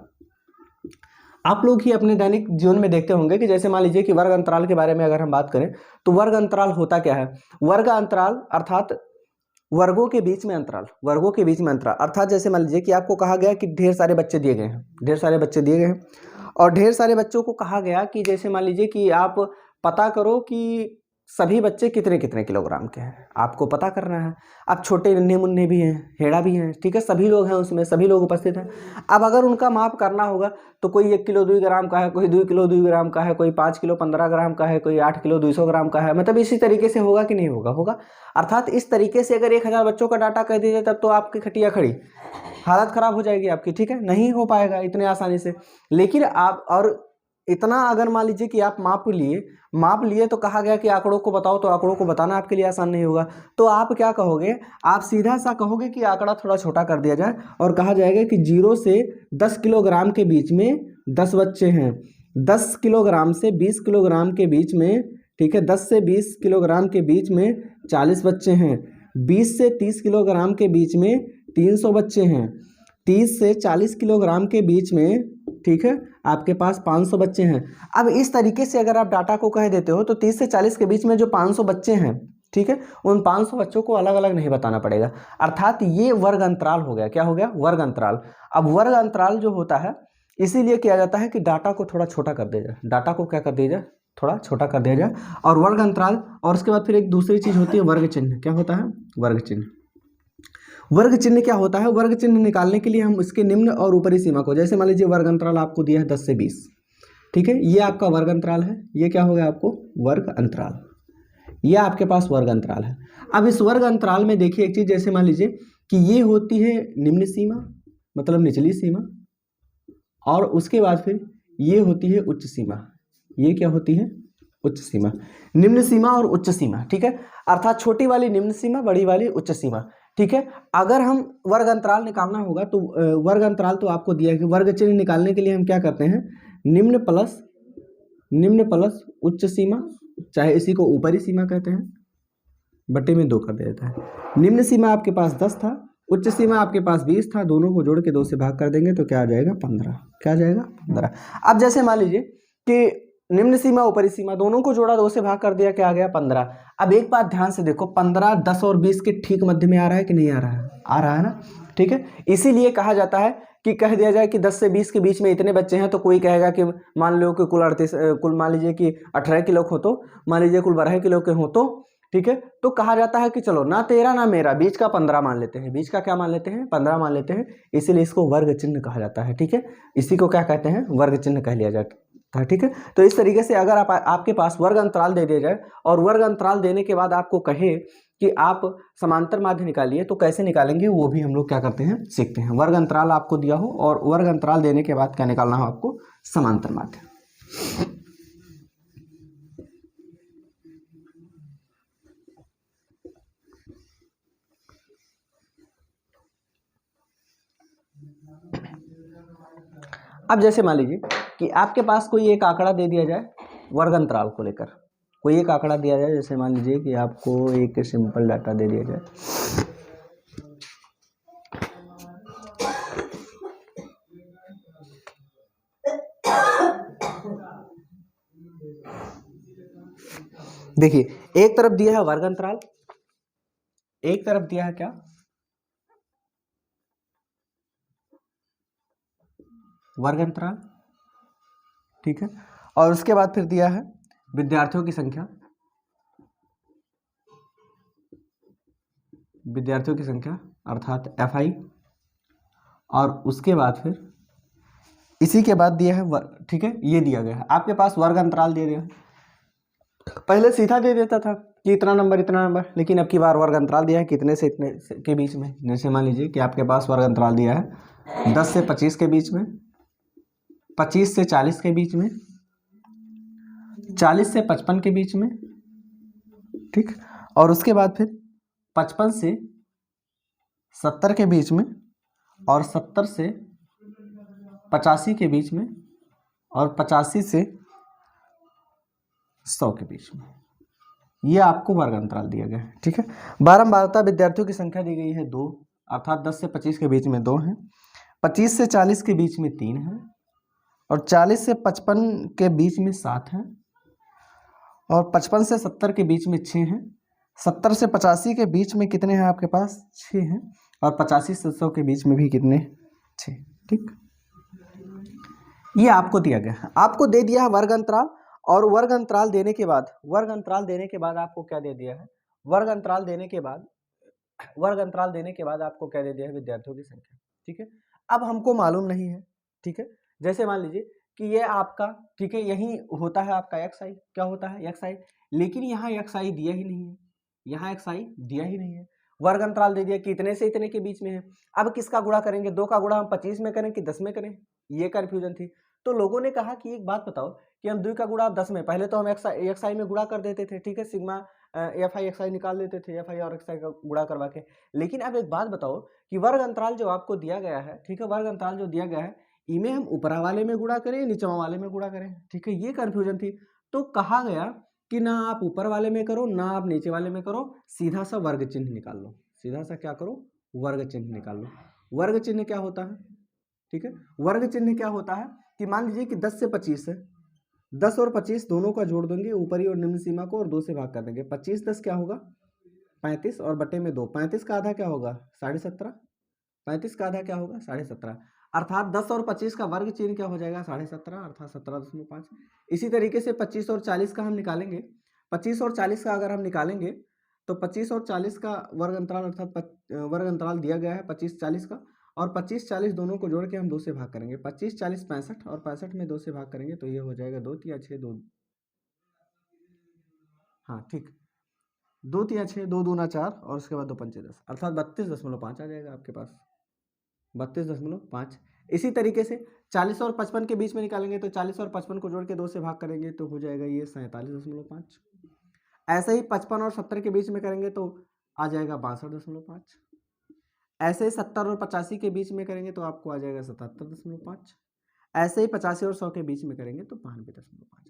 आप लोग ही अपने दैनिक जीवन में देखते होंगे कि जैसे मान लीजिए कि वर्ग अंतराल के बारे में अगर हम बात करें तो वर्ग अंतराल होता क्या है, वर्ग अंतराल अर्थात वर्गों के बीच में अंतराल, वर्गों के बीच में अंतराल अर्थात जैसे मान लीजिए कि आपको कहा गया कि ढेर सारे बच्चे दिए गए हैं, ढेर सारे बच्चे दिए गए हैं और ढेर सारे बच्चों को कहा गया कि जैसे मान लीजिए कि आप पता करो कि सभी बच्चे कितने कितने किलोग्राम के हैं, आपको पता करना है। अब छोटे नन्हे मुन्ने भी हैं, हेड़ा भी हैं, ठीक है, सभी लोग हैं उसमें, सभी लोग उपस्थित हैं। अब अगर उनका माप करना होगा तो कोई 1 किलो 2 ग्राम का है, कोई 2 किलो 2 ग्राम का है, कोई 5 किलो 15 ग्राम का है, कोई 8 किलो 200 ग्राम का है, मतलब इसी तरीके से होगा कि नहीं होगा, होगा। अर्थात इस तरीके से अगर 1000 बच्चों का डाटा कह दीजिए तब तो आपकी खटिया खड़ी, हालत खराब हो जाएगी आपकी, ठीक है, नहीं हो पाएगा इतने आसानी से। लेकिन आप और इतना अगर मान लीजिए कि आप माप लिए तो कहा गया कि आंकड़ों को बताओ, तो आंकड़ों को बताना आपके लिए आसान नहीं होगा। तो आप क्या कहोगे, आप सीधा सा कहोगे कि आंकड़ा थोड़ा छोटा कर दिया जाए और कहा जाएगा कि 0 से 10 किलोग्राम के बीच में 10 बच्चे हैं, 10 किलोग्राम से 20 किलोग्राम के बीच में, ठीक है, 10 से 20 किलोग्राम के बीच में 40 बच्चे हैं, 20 से 30 किलोग्राम के बीच में 300 बच्चे हैं, 30 से 40 किलोग्राम के बीच में, ठीक है, आपके पास 500 बच्चे हैं। अब इस तरीके से अगर आप डाटा को कह देते हो तो 30 से 40 के बीच में जो 500 बच्चे हैं, ठीक है, उन 500 बच्चों को अलग अलग नहीं बताना पड़ेगा। अर्थात ये वर्ग अंतराल हो गया, क्या हो गया, वर्ग अंतराल। अब वर्ग अंतराल जो होता है इसीलिए किया जाता है कि डाटा को थोड़ा छोटा कर दिया जाए, डाटा को क्या कर दिया जाए, थोड़ा छोटा कर दिया जाए। और वर्ग अंतराल, और उसके बाद फिर एक दूसरी चीज होती है वर्ग चिन्ह। क्या होता है, वर्ग चिन्ह। वर्ग चिन्ह क्या होता है, वर्ग चिन्ह निकालने के लिए हम इसके निम्न और ऊपरी सीमा को, जैसे मान लीजिए वर्ग अंतराल आपको दिया है 10 से 20, ठीक है, ये आपका वर्ग अंतराल है, ये क्या हो गया आपको वर्ग अंतराल, ये आपके पास वर्ग अंतराल है। अब इस वर्ग अंतराल में देखिए एक चीज, जैसे मान लीजिए कि ये होती है निम्न सीमा, मतलब निचली सीमा, और उसके बाद फिर ये होती है उच्च सीमा, ये क्या होती है, उच्च सीमा, निम्न सीमा और उच्च सीमा, ठीक है, अर्थात छोटी वाली निम्न सीमा, बड़ी वाली उच्च सीमा, ठीक है। अगर हम वर्ग अंतराल निकालना होगा तो वर्ग अंतराल तो आपको दिया है कि वर्ग चिन्ह निकालने के लिए हम क्या करते हैं, निम्न प्लस उच्च सीमा, चाहे इसी को ऊपरी सीमा कहते हैं, बटे में 2 कर देता है। निम्न सीमा आपके पास 10 था, उच्च सीमा आपके पास 20 था, दोनों को जोड़ के 2 से भाग कर देंगे तो क्या आ जाएगा 15, क्या आ जाएगा 15। अब जैसे मान लीजिए कि निम्न सीमा ऊपरी सीमा दोनों को जोड़ा, 2 से भाग कर दिया, क्या आ गया 15। अब एक बात ध्यान से देखो, 15 10 और 20 के ठीक मध्य में आ रहा है कि नहीं आ रहा है, आ रहा है ना, ठीक है। इसीलिए कहा जाता है कि कह दिया जाए कि 10 से 20 के बीच में इतने बच्चे हैं, तो कोई कहेगा कि मान लो कि कुल मान लीजिए कि 18 किलो हो, तो मान लीजिए कुल 12 किलो के हो, तो ठीक है, तो कहा जाता है कि चलो ना तेरा ना मेरा, बीच का 15 मान लेते हैं, बीच का क्या मान लेते हैं, 15 मान लेते हैं, इसीलिए इसको वर्ग चिन्ह कहा जाता है, ठीक है, इसी को क्या कहते हैं, वर्ग चिन्ह कह लिया जाता है, ठीक है। तो इस तरीके से अगर आपके पास वर्ग अंतराल दे दिया जाए और वर्ग अंतराल देने के बाद आपको कहे कि आप समांतर माध्य निकालिए, तो कैसे निकालेंगे वो भी हम लोग क्या करते हैं, सीखते हैं। वर्ग अंतराल आपको दिया हो और वर्ग अंतराल देने के बाद क्या निकालना हो आपको, समांतर माध्य। अब जैसे मान लीजिए कि आपके पास कोई एक आंकड़ा दे दिया जाए वर्ग अंतराल को लेकर, कोई एक आंकड़ा दिया जाए, जैसे मान लीजिए कि आपको एक सिंपल डाटा दे दिया जाए, देखिए एक तरफ दिया है वर्ग अंतराल, एक तरफ दिया है क्या, वर्ग अंतराल, ठीक है, और उसके बाद फिर दिया है विद्यार्थियों की संख्या, विद्यार्थियों की संख्या अर्थात FI, और उसके बाद फिर इसी के बाद दिया है ठीक है, ये दिया गया है आपके पास वर्ग अंतराल दे दिया। पहले सीधा दे देता था कि इतना नंबर, लेकिन अब की बार वर्ग अंतराल दिया है कितने से इतने के बीच में। जैसे मान लीजिए कि आपके पास वर्ग अंतराल दिया है 10 से 25 के बीच में, 25 से 40 के बीच में, 40 से 55 के बीच में, ठीक, और उसके बाद फिर 55 से 70 के बीच में, और 70 से 85 के बीच में, और 85 से 100 के बीच में, ये आपको वर्ग अंतराल दिया गया है, ठीक है। बारंबारता विद्यार्थियों की संख्या दी गई है 2, अर्थात 10 से 25 के बीच में 2 है, 25 से 40 के बीच में 3 है, और 40 से 55 के बीच में 7 है, और 55 से 70 के बीच में 6 है, 70 से 85 के बीच में कितने हैं आपके पास? 6 हैं। और 85 से 100 के बीच में भी कितने? 6। ठीक, ये आपको दिया गया, आपको दे दिया है वर्ग अंतराल। और वर्ग अंतराल देने के बाद, वर्ग अंतराल देने के बाद आपको क्या दे दिया है? वर्ग अंतराल देने के बाद, वर्ग अंतराल देने के बाद आपको क्या दे दिया है? विद्यार्थियों की संख्या। ठीक है, अब हमको मालूम नहीं है। ठीक है, जैसे मान लीजिए कि ये आपका, ठीक है, यही होता है आपका एक्स आई। क्या होता है? एक्स आई। लेकिन यहाँ एक्स आई दिया ही नहीं है, यहाँ एक्स आई दिया ही नहीं है। वर्ग अंतराल दे दिया कि इतने से इतने के बीच में है। अब किसका गुणा करेंगे? 2 का गुणा हम 25 में करें कि 10 में करें? ये कंफ्यूजन थी। तो लोगों ने कहा कि एक बात बताओ कि हम 2 का गुणा 10 में, पहले तो हम एक्स आई में गुणा कर देते थे। ठीक है, सिग्मा एफ आई एक्स आई निकाल लेते थे, एफ आई और एक्स आई का गुणा करवा के। लेकिन अब एक बात बताओ कि वर्ग अंतराल जो आपको दिया गया है, ठीक है, वर्ग अंतराल जो दिया गया है, इमें हम ऊपरा वाले में गुणा करें, नीचवा वाले में गुणा करें? ठीक है, ये कंफ्यूजन थी। तो कहा गया कि ना आप ऊपर वाले में करो, ना आप नीचे वाले में करो, सीधा सा वर्ग चिन्ह निकाल लो। सीधा सा क्या करो? वर्ग चिन्ह निकाल लो। वर्ग चिन्ह क्या होता है? ठीक है, वर्ग चिन्ह क्या होता है कि मान लीजिए कि 10 से 25 है, 10 और 25 दोनों का जोड़ देंगे, ऊपरी और निम्न सीमा को, और 2 से भाग कर देंगे। 25 10 क्या होगा? 35, और बटे में 2। 35 का आधा क्या होगा? 17.5। 35 का आधा क्या होगा? 17.5। अर्थात 10 और 25 का वर्ग चिन्ह क्या हो जाएगा? 17.5, अर्थात 17.5। इसी तरीके से 25 और 40 का हम निकालेंगे। 25 और 40 का अगर हम निकालेंगे तो 25 और 40 का वर्ग अंतराल, अर्थात वर्ग अंतराल दिया गया है 25 40 का, और 25 40 दोनों को जोड़ के हम 2 से भाग करेंगे। 25 40 65, और 65 में 2 से भाग करेंगे तो ये हो जाएगा 2 तिया 6 2। हाँ ठीक, 2 तिया 6 2 दूना 4, और उसके बाद 2 पंचे 10, अर्थात 32.5 आ जाएगा आपके पास। 32.5। इसी तरीके से 40 और 55 के बीच में निकालेंगे तो 40 और 55 को जोड़ के 2 से भाग करेंगे तो हो जाएगा ये 47.5। ऐसे ही 55 और 70 के बीच में करेंगे तो आ जाएगा 62.5। ऐसे ही 70 और 85 के बीच में करेंगे तो आपको आ जाएगा 77.5। ऐसे ही 85 और 100 के बीच में करेंगे तो 92.5।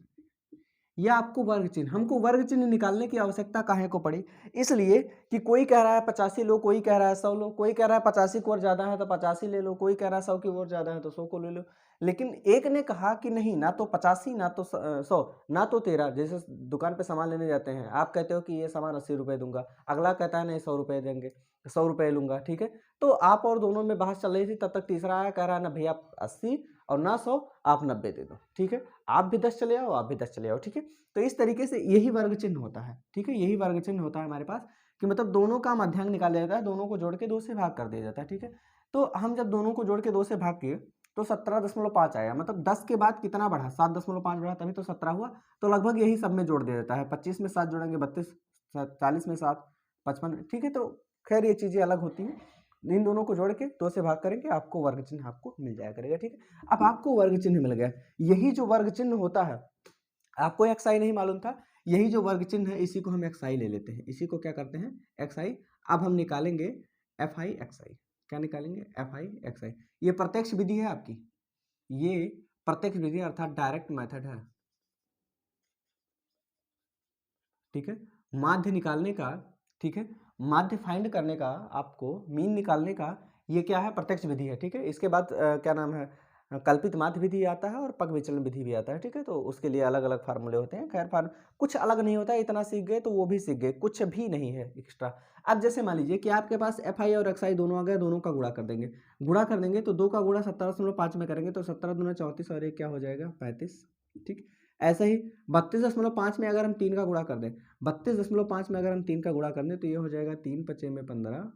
यह आपको वर्ग चिन्ह, हमको वर्ग चिन्ह निकालने की आवश्यकता काहे को पड़ी? इसलिए कि कोई कह रहा है 85 लो, कोई कह रहा है 100 लो, कोई कह रहा है 85 की ओर ज्यादा है तो 85 ले लो, कोई कह रहा है 100 की ओर ज्यादा है तो 100 को ले लो। लेकिन एक ने कहा कि नहीं, ना तो 85 ना तो 100 ना तो 13। जैसे दुकान पे सामान लेने जाते हैं, आप कहते हो कि ये सामान 80 रुपए दूंगा, अगला कहता है नहीं 100 रुपए देंगे, 100 रुपए लूंगा। ठीक है, तो आप और दोनों में बहस चल रही थी, तब तक तीसरा आया, कह रहा है ना भैया 80 और ना 100, आप 90 दे दो। ठीक है, आप भी 10 चले आओ, आप भी 10 चले आओ। ठीक है, तो इस तरीके से यही वर्ग चिन्ह होता है। ठीक है, यही वर्ग चिन्ह होता है हमारे पास, कि मतलब दोनों का मध्यांक निकाल लिया जाता है, दोनों को जोड़ के 2 से भाग कर दिया जाता है। ठीक है, तो हम जब दोनों को जोड़ के 2 से भाग किए तो 17.5 आया, मतलब 10 के बाद कितना बढ़ा? 7.5 बढ़ा, तभी तो 17 हुआ। तो लगभग यही सब में जोड़ दिया जाता है। 25 में 7 जोड़ेंगे 32, 40 में 7 55। ठीक है, तो खैर ये चीजें अलग होती हैं। इन दोनों को जोड़ के 2 से भाग करेंगे, आपको वर्ग चिन्ह आपको मिल जाया करेगा। ठीक है, अब आपको वर्ग चिन्ह मिल गया। यही जो वर्ग चिन्ह होता है, आपको एक्स आई नहीं मालूम था, यही जो वर्ग चिन्ह है इसी को हम एक्स आई ले लेते हैं, इसी को क्या करते हैं? X I. अब हम निकालेंगे एफ आई एक्स आई। क्या निकालेंगे? एफ आई एक्स आई। ये प्रत्यक्ष विधि है आपकी, ये प्रत्यक्ष विधि अर्थात डायरेक्ट मेथड है। ठीक है, माध्य निकालने का, ठीक है, माध्य फाइंड करने का, आपको मीन निकालने का, ये क्या है? प्रत्यक्ष विधि है। ठीक है, इसके बाद क्या नाम है, कल्पित माध्य विधि आता है और पग विचलन विधि भी आता है। ठीक है, तो उसके लिए अलग अलग फार्मूले होते हैं। खैर कुछ अलग नहीं होता है, इतना सीख गए तो वो भी सीख गए, कुछ भी नहीं है एक्स्ट्रा। अब जैसे मान लीजिए कि आपके पास एफ आई और एक्स आई दोनों आ गए, दोनों का गुणा कर देंगे। गुणा कर देंगे तो 2 का गुणा 17.5 में करेंगे तो 17 दूना 34, और एक क्या हो जाएगा? 35। ठीक, ऐसे ही 32.5 में अगर हम 3 का गुणा कर दें, 32.5 में अगर हम 3 का गुणा कर दें तो ये हो जाएगा 3 पचे में 15।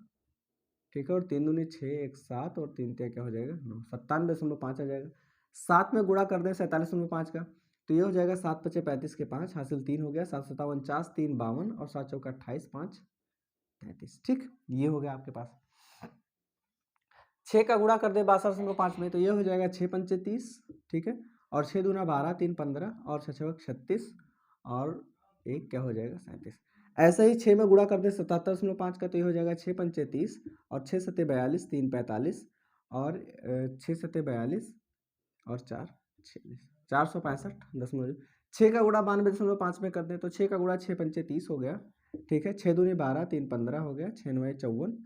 ठीक है, और 3 दूनी 6 1 7, और 3 क्या हो जाएगा? 9। 97.5 आ जाएगा। 7 में गुणा कर दें 47.5 का तो ये हो जाएगा 7 पचे 35 के 5, हासिल 3 हो गया, 7 7 49, 3 52, और 7 चौका 28, 5 33। ठीक, ये हो गया आपके पास। 6 का गुणा कर दे 62.5 में तो ये हो जाएगा 6 पंचे 30। ठीक है, और 6 दूना 12, 3 15, और 6 छक 36, और एक क्या हो जाएगा? 37। ऐसे ही 6 में गुणा कर दे 77.5 का तो ये हो जाएगा 6 पंचे 30, और 6 सत्ते 42, 3 45, और 6 सत्ते 42, और 4 46, 465 6 का गुणा 92.5 में कर दें तो 6 का गुणा 6 पंचे 30 हो गया। ठीक है, 6 दूनी 12, 3 15 हो गया, 6 9 54,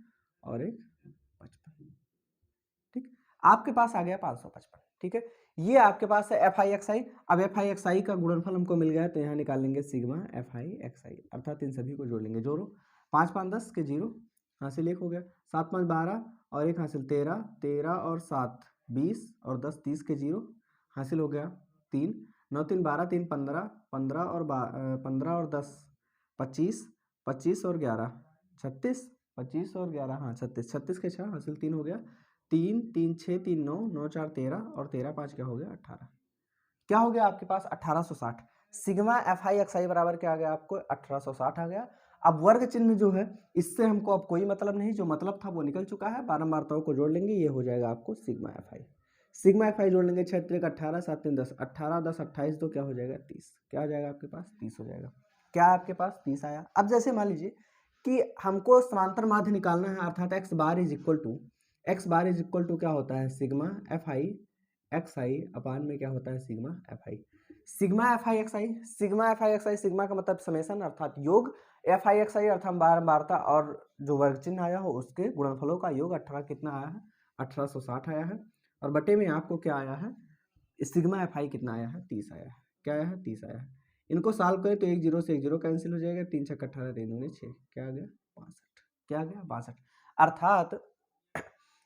और एक 55। ठीक, आपके पास आ गया 555। ठीक है। ये आपके पास है एफ आई एक्स आई। अब एफ आई एक्स आई का गुणनफल हमको मिल गया तो यहाँ निकाल लेंगे सिग्मा एफ आई एक्स आई, अर्थात इन सभी को जोड़ लेंगे। जोड़ो 5 5 10 के 0, हासिल 1 हो गया, 7 5 12 और 1 हासिल 13, 13 और 7 20 और 10 30 के 0, हासिल हो गया 3, 9 3 12 3 15, 15 और 10 25, 25 और 11 36, 25 और 11 हाँ 36, 36 के 6 हासिल 3 हो गया, 3 3 6 3 9, 9 4 13 और 13 5 क्या हो गया 18। क्या हो गया आपके पास 1860। सिग्मा एफ आई एक्स आई बराबर क्या आ गया आपको 1860 आ गया। अब वर्ग चिन्ह जो है इससे हमको अब कोई मतलब नहीं, जो मतलब था वो निकल चुका है। बारंबारताओं को जोड़ लेंगे, ये हो जाएगा आपको sigma F i. Sigma F I जोड़ लेंगे 6 3 18 7 3 10, 18 10 28 तो क्या हो जाएगा 30। क्या हो जाएगा आपके पास 30 हो जाएगा। क्या आपके पास 30 आया। अब जैसे मान लीजिए कि हमको समांतर माध्य निकालना है, अर्थात x bar is equal to क्या होता है सिग्मा एफ आई एक्स आई अपान में क्या होता है sigma F i. Sigma F I x i, sigma F I x i, sigma का मतलब समेसन अर्थात योग, एफ आई एक्स आई अर्थात बारंबारता, और जो वर्ग चिन्ह आया हो उसके गुणनफलों का योग 18 कितना आया है 1860 आया है। और बटे में आपको क्या आया है सिग्मा एफ आई कितना आया है 30 आया है। क्या आया है 30 आया है। इनको सॉल्व करें तो 1 0 से 1 0 कैंसिल हो जाएगा, 3 6 18 3 दूनी 6, क्या आ गया 62। क्या आ गया 62। अर्थात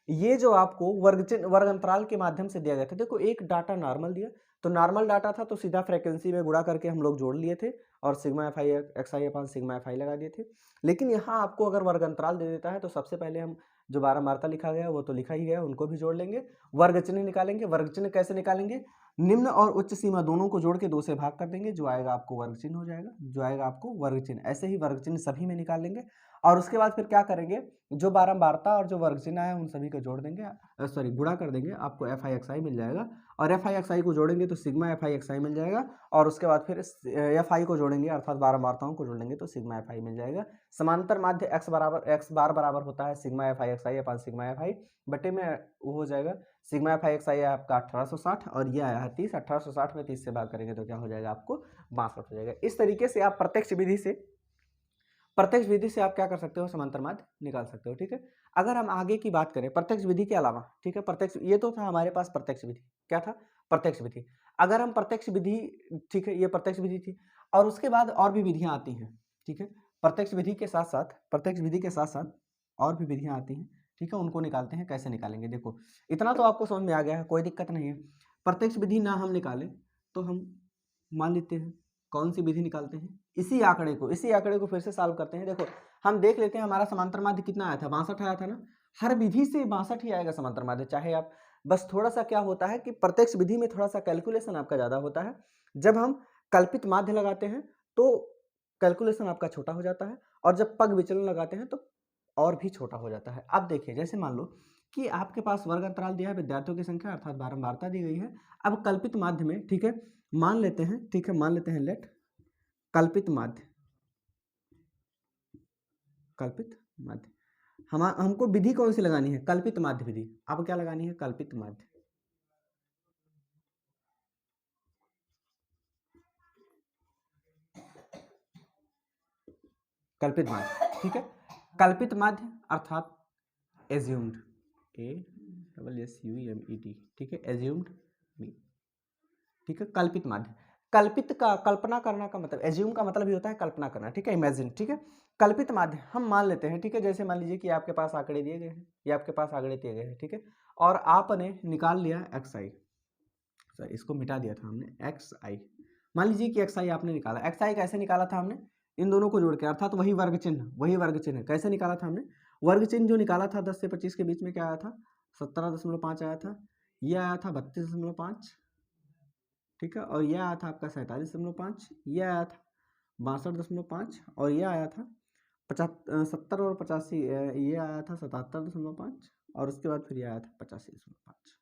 ये जो आपको वर्ग अंतराल के माध्यम से दिया गया था, देखो एक डाटा नॉर्मल दिया, तो नॉर्मल डाटा था तो सीधा फ्रीक्वेंसी में गुणा करके हम लोग जोड़ लिए थे और sigma F I x I upon sigma F I लगा दिए थे। लेकिन यहाँ आपको अगर वर्ग अंतराल दे देता है तो सबसे पहले हम जो बारंबारता लिखा गया वो तो लिखा ही गया, उनको भी जोड़ लेंगे। वर्ग चिन्ह निकालेंगे। वर्ग चिन्ह कैसे निकालेंगे, निम्न और उच्च सीमा दोनों को जोड़ के 2 से भाग कर देंगे, जो आएगा आपको वर्ग चिन्ह हो जाएगा, जो आएगा आपको वर्ग चिन्ह। ऐसे ही वर्ग चिन्ह सभी में निकाल लेंगे और उसके बाद फिर क्या करेंगे, जो बारंबारता और जो वर्ग चिन्ह आया उन सभी को जोड़ देंगे, सॉरी गुणा कर देंगे, आपको एफ आई एक्स आई मिल जाएगा। और एफ आई एक्स आई को जोड़ेंगे तो सिग्मा एफ आई एक्स आई मिल जाएगा, और उसके बाद फिर एफ आई को जोड़ेंगे अर्थात बारंबारताओं को जोड़ लेंगे तो सिग्मा एफ आई मिल जाएगा। समांतर माध्य एक्स बार बराबर होता है sigma F I x I upon sigma F I, बटे में वो हो जाएगा सिग्मा एफ आई एक्स आई आपका 1860 और ये आया है 30। 1860 में 30 से भाग करेंगे तो क्या हो जाएगा आपको 62 हो जाएगा। इस तरीके से आप प्रत्यक्ष विधि से आप क्या कर सकते हो समांतर माध्य निकाल सकते हो। ठीक है। अगर हम आगे की बात करें प्रत्यक्ष विधि के अलावा, ठीक है, प्रत्यक्ष ये तो था हमारे पास प्रत्यक्ष विधि, क्या था प्रत्यक्ष विधि। अगर हम प्रत्यक्ष विधि, ठीक है, ये प्रत्यक्ष विधि थी और उसके बाद और भी विधियां आती हैं। ठीक है, प्रत्यक्ष विधि के साथ साथ और भी विधियां आती हैं। ठीक है, उनको निकालते हैं। कैसे निकालेंगे देखो, इतना तो आपको समझ में आ गया है, कोई दिक्कत नहीं है। प्रत्यक्ष विधि ना हम निकालें तो हम मान लेते हैं कौन सी विधि निकालते हैं, इसी आंकड़े को फिर से सॉल्व करते हैं। देखो हम देख लेते हैं हमारा समांतर माध्य कितना आया था 62 आया था ना। हर विधि से 62 ही आएगा समांतर माध्य, चाहे आप, बस थोड़ा सा क्या होता है कि प्रत्यक्ष विधि में थोड़ा सा कैलकुलेशन आपका ज़्यादा होता है। जब हम कल्पित माध्य लगाते हैं तो कैलकुलेशन आपका छोटा हो जाता है, और जब पग विचलन लगाते हैं तो और भी छोटा हो जाता है। अब देखिए जैसे मान लो कि आपके पास वर्ग अंतराल दिया है, विद्यार्थियों की संख्या अर्थात बारंबारता दी गई है। अब कल्पित माध्य में, ठीक है, मान लेते हैं, ठीक है, मान लेते हैं लेट कल्पित माध्य हमको विधि कौन सी लगानी है, कल्पित माध्य विधि। अब क्या लगानी है, कल्पित माध्य। कल्पित माध्य, ठीक है, कल्पित माध्य अर्थात एज्यूम्ड, ASSUMED, ठीक है, एज्यूम्ड मी, ठीक है, कल्पित माध्य। कल्पित का कल्पना करना का मतलब, एज्यूम का मतलब ही होता है कल्पना करना, ठीक है, इमेजिन, ठीक है। कल्पित माध्य हम मान लेते हैं, ठीक है, जैसे मान लीजिए कि आपके पास आंकड़े दिए गए हैं, ये आपके पास आंकड़े दिए गए हैं, ठीक है, और आपने निकाल लिया एक्स आई, सॉरी इसको मिटा दिया था हमने, एक्स आई, मान लीजिए कि एक्स आई आपने निकाला। एक्स आई कैसे निकाला था हमने, इन दोनों को जोड़ के, अर्थात वही वर्ग चिन्ह कैसे निकाला था हमने, वर्ग चिन्ह जो निकाला था 10 से 25 के बीच में क्या आया था 17.5 आया था, ये आया था 32.5, ठीक है, और यह आया था आपका 47.5, यह आया था 62.5, और यह आया था 70 और 85, ये आया था 77.5, और उसके बाद फिर यह आया था 85.5,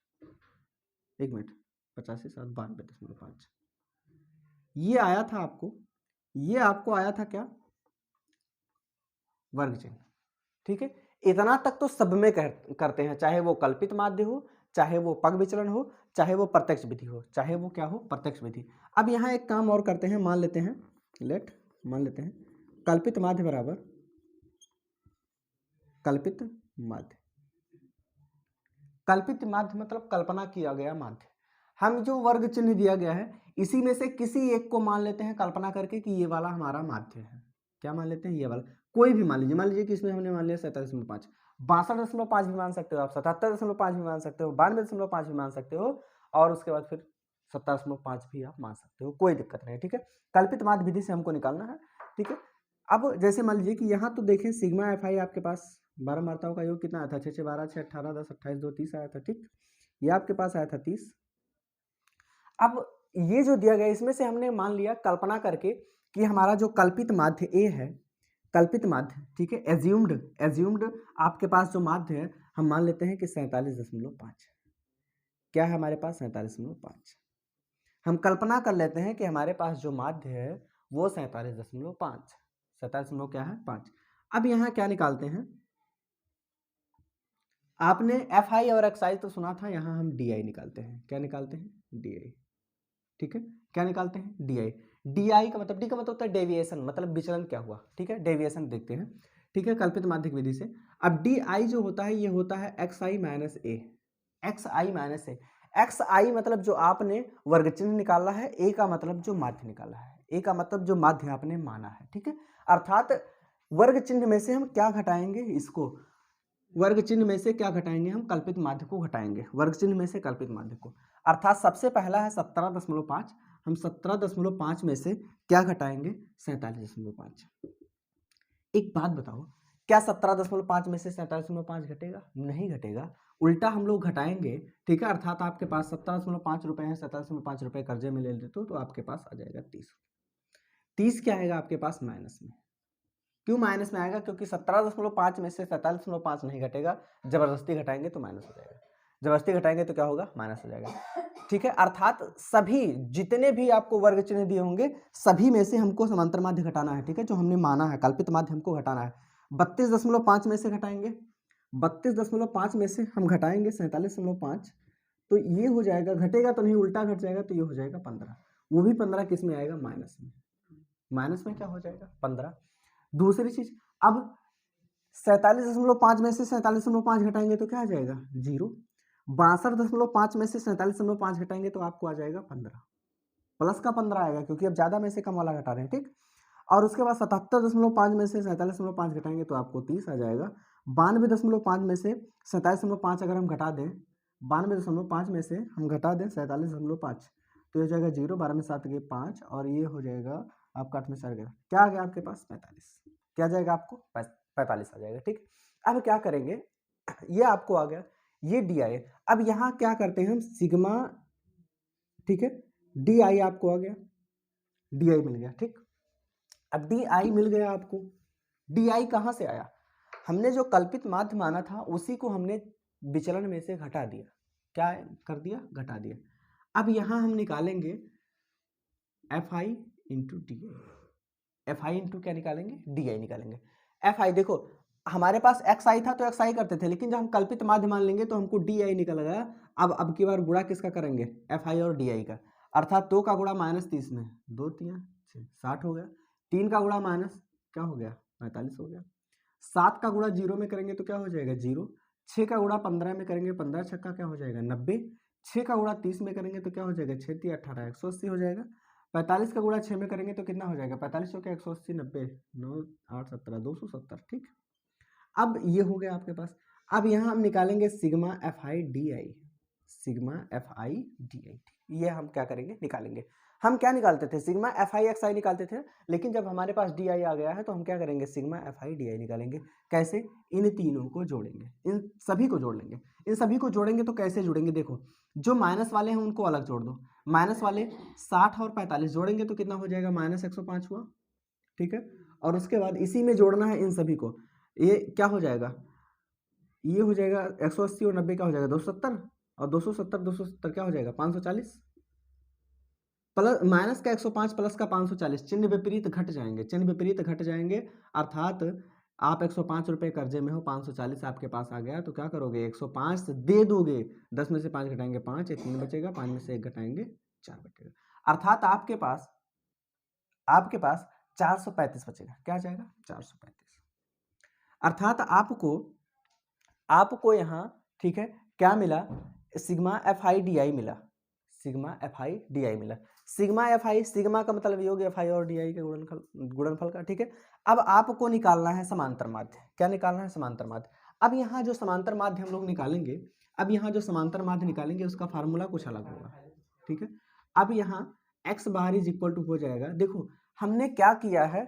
एक मिनट 85 7 92.5, ये आया था आपको, ये आपको आया था क्या वर्ग चिन्ह, ठीक है। इतना तक तो सब में करते हैं, चाहे वो कल्पित माध्य हो, चाहे वो पग विचलन हो, चाहे वो प्रत्यक्ष विधि हो, चाहे वो क्या हो प्रत्यक्ष विधि। अब यहाँ एक काम और करते हैं, मान लेते हैं कल्पित माध्य बराबर कल्पित माध्य मतलब कल्पना किया गया माध्य। हम जो वर्ग चिन्ह दिया गया है इसी में से किसी एक को मान लेते हैं कल्पना करके कि ये वाला हमारा माध्य है। क्या मान लेते हैं? ये वाला कोई भी मान लीजिए कि इसमें हमने मान लिया 47.5, 62.5 भी मान सकते हो आप, 77.5 भी मान सकते हो, 92.5 भी मान सकते हो, और उसके बाद फिर 17.5 भी आप मान सकते हो, कोई दिक्कत नहीं। ठीक है, कल्पित माध्य विधि से हमको निकालना है। ठीक है, अब जैसे मान लीजिए कि यहाँ तो देखें सिग्मा एफ आई आपके पास 12 मात्राओं का योग कितना आया था? 6 6 12 6 18 10 28 2 30 आया था। ठीक, ये आपके पास आया था 30। अब ये जो दिया गया इसमें से हमने मान लिया कल्पना करके कि हमारा जो कल्पित माध्य ए है, कल्पित माध्य, ठीक है, एज्यूम्ड आपके पास जो माध्य है हम मान लेते हैं कि 47.5। क्या है हमारे पास? 47.5। हम कल्पना कर लेते हैं कि हमारे पास जो माध्य है वो 47.5, 47 क्या है? 5। अब यहाँ क्या निकालते हैं? आपने एफ आई और एक्स आई तो सुना था, यहाँ हम डी आई निकालते हैं। क्या निकालते हैं? D I. ठीक है, क्या निकालते हैं? D I. डी आई का मतलब, डी का मतलब होता है डेविएशन, मतलब विचलन क्या हुआ। ठीक है, डेविएशन देखते हैं। ठीक है, कल्पित माध्यिक विधि से। अब डी आई जो होता है ये होता है एक्स आई माइनस ए, एक्स आई माइनस ए। एक्स आई मतलब जो आपने वर्ग चिन्ह निकाला है, ए का मतलब जो माध्य निकाला है, ए का मतलब जो माध्य आपने माना है। ठीक है, अर्थात वर्ग चिन्ह में से हम क्या घटाएंगे? इसको वर्ग चिन्ह में से क्या घटाएंगे? हम कल्पित माध्य को घटाएंगे, वर्ग चिन्ह में से कल्पित माध्य को। अर्थात सबसे पहला है 17.5, हम 17.5 में से क्या घटाएंगे? 47.5। एक बात बताओ, क्या 17.5 में से 47.5 घटेगा? नहीं घटेगा, उल्टा हम लोग घटाएंगे। ठीक है, अर्थात आपके पास 17.5 रुपए है, 47.5 रुपए कर्जे में ले लेते हो तो आपके पास आ जाएगा 30। 30 क्या आएगा आपके पास? माइनस में। क्यों माइनस में आएगा? क्योंकि 17.5 में से 47.5 नहीं घटेगा, जबरदस्ती घटाएंगे तो माइनस हो जाएगा, जबरदस्ती घटाएंगे तो क्या होगा? माइनस हो जाएगा। ठीक है, अर्थात सभी जितने भी आपको वर्ग चिन्ह दिए होंगे सभी में से हमको समांतर माध्य घटाना है। ठीक है, जो हमने माना है कल्पित माध्य हमको घटाना है। 32.5 में से घटाएंगे, 32.5 में से हम घटाएंगे 47.5, तो ये हो जाएगा, घटेगा तो नहीं उल्टा घट जाएगा, तो ये हो जाएगा 15। वो भी 15 किस में आएगा? माइनस में। माइनस में क्या हो जाएगा? 15। दूसरी चीज, अब 47.5 में से 47.5 घटाएंगे तो क्या आ जाएगा? 0। 62.5 में से 47.5 घटाएंगे तो आपको आ जाएगा 15, प्लस का 15 आएगा क्योंकि अब ज्यादा में से कम वाला घटा रहे हैं। ठीक, और उसके बाद 77.5 में से 47.5 घटाएंगे तो आपको 30 आ जाएगा। 92.5 में से 47.5 अगर हम घटा दें, 92.5 में से हम घटा दें 47.5 तो ये हो जाएगा 0, 12 में 7 गए 5, और ये हो जाएगा आपका 8 में 4 गया, क्या आ गया आपके पास? 45। क्या जाएगा आपको? 45 आ जाएगा। ठीक, अब क्या करेंगे? ये आपको आ गया, ये डी आई। अब यहाँ क्या करते हैं हम? सिग्मा, ठीक है, डी आई आपको आ गया, डी आई मिल गया। ठीक, अब डी आई मिल गया आपको, डी आई कहाँ से आया? हमने जो कल्पित माध्य माना था उसी को हमने विचलन में से घटा दिया। क्या कर दिया? घटा दिया। अब यहां हम निकालेंगे F I into D I. F I into क्या निकालेंगे? डी आई निकालेंगे। एफ आई देखो, हमारे पास एक्स आई था तो एक्स आई करते थे, लेकिन जब हम कल्पित माध्य मान लेंगे तो हमको डी आई निकलेगा। अब की बार गुणा किसका करेंगे? एफ आई और डी आई का, अर्थात 2 का गुणा -30 में 2 3 6 60 हो गया, 3 का गुणा माइनस क्या हो गया? 45 हो गया, 7 का गुणा 0 में करेंगे तो क्या हो जाएगा? 0, 6 का गुणा 15 में करेंगे, 15 छक्का क्या हो जाएगा? 90, 6 का गुणा 30 में करेंगे तो क्या हो जाएगा? 6 3 18, 180 हो जाएगा। 45 का गुणा 6 में करेंगे तो कितना हो जाएगा? 45 हो गया, 180 90 9 8 17 270। ठीक, अब ये हो गया आपके पास। अब यहाँ हम निकालेंगे sigma F I D I, sigma F I D आई। ये हम क्या करेंगे? निकालेंगे। हम क्या निकालते थे? सिग्मा एफ आई एक्स आई निकालते थे, लेकिन जब हमारे पास डी आई आ गया है तो हम क्या करेंगे? सिग्मा एफ आई डी आई निकालेंगे। कैसे? इन तीनों को जोड़ेंगे, इन सभी को जोड़ लेंगे। इन सभी को जोड़ेंगे तो कैसे जोड़ेंगे? देखो, जो माइनस वाले हैं उनको अलग जोड़ दो। माइनस वाले 60 और 45 जोड़ेंगे तो कितना हो जाएगा? -105 हुआ। ठीक है, और उसके बाद इसी में जोड़ना है इन सभी को। ये क्या हो जाएगा? ये हो जाएगा 180 और 90 क्या हो जाएगा? 270, और 270 270 क्या हो जाएगा? 540, प्लस माइनस का 105 प्लस का 540, चिन्ह विपरीत घट जाएंगे, चिन्ह विपरीत घट जाएंगे। अर्थात आप 105 रुपए कर्जे में हो, 540 आपके पास आ गया तो क्या करोगे? 105 दे दोगे, 10 में से 5 घटाएंगे 5, 3 बचेगा, 5 में से 1 घटाएंगे 4 बचेगा। अर्थात आपके पास 435 बचेगा। क्या जाएगा? 435। अर्थात आपको यहाँ, ठीक है, क्या मिला? Sigma F I D I मिला, sigma F I D I मिला। सिग्मा एफ आई, सिग्मा का मतलब योग एफ आई और डी आई के गुणनफल का, ठीक है। अब आपको निकालना है समांतर माध्य। क्या निकालना है? समांतर माध्य। अब यहाँ जो समांतर माध्य हम लोग निकालेंगे, अब यहाँ जो समांतर माध्य निकालेंगे उसका फार्मूला कुछ अलग होगा, ठीक है। अब यहाँ x bar is equal to हो जाएगा, देखो हमने क्या किया है,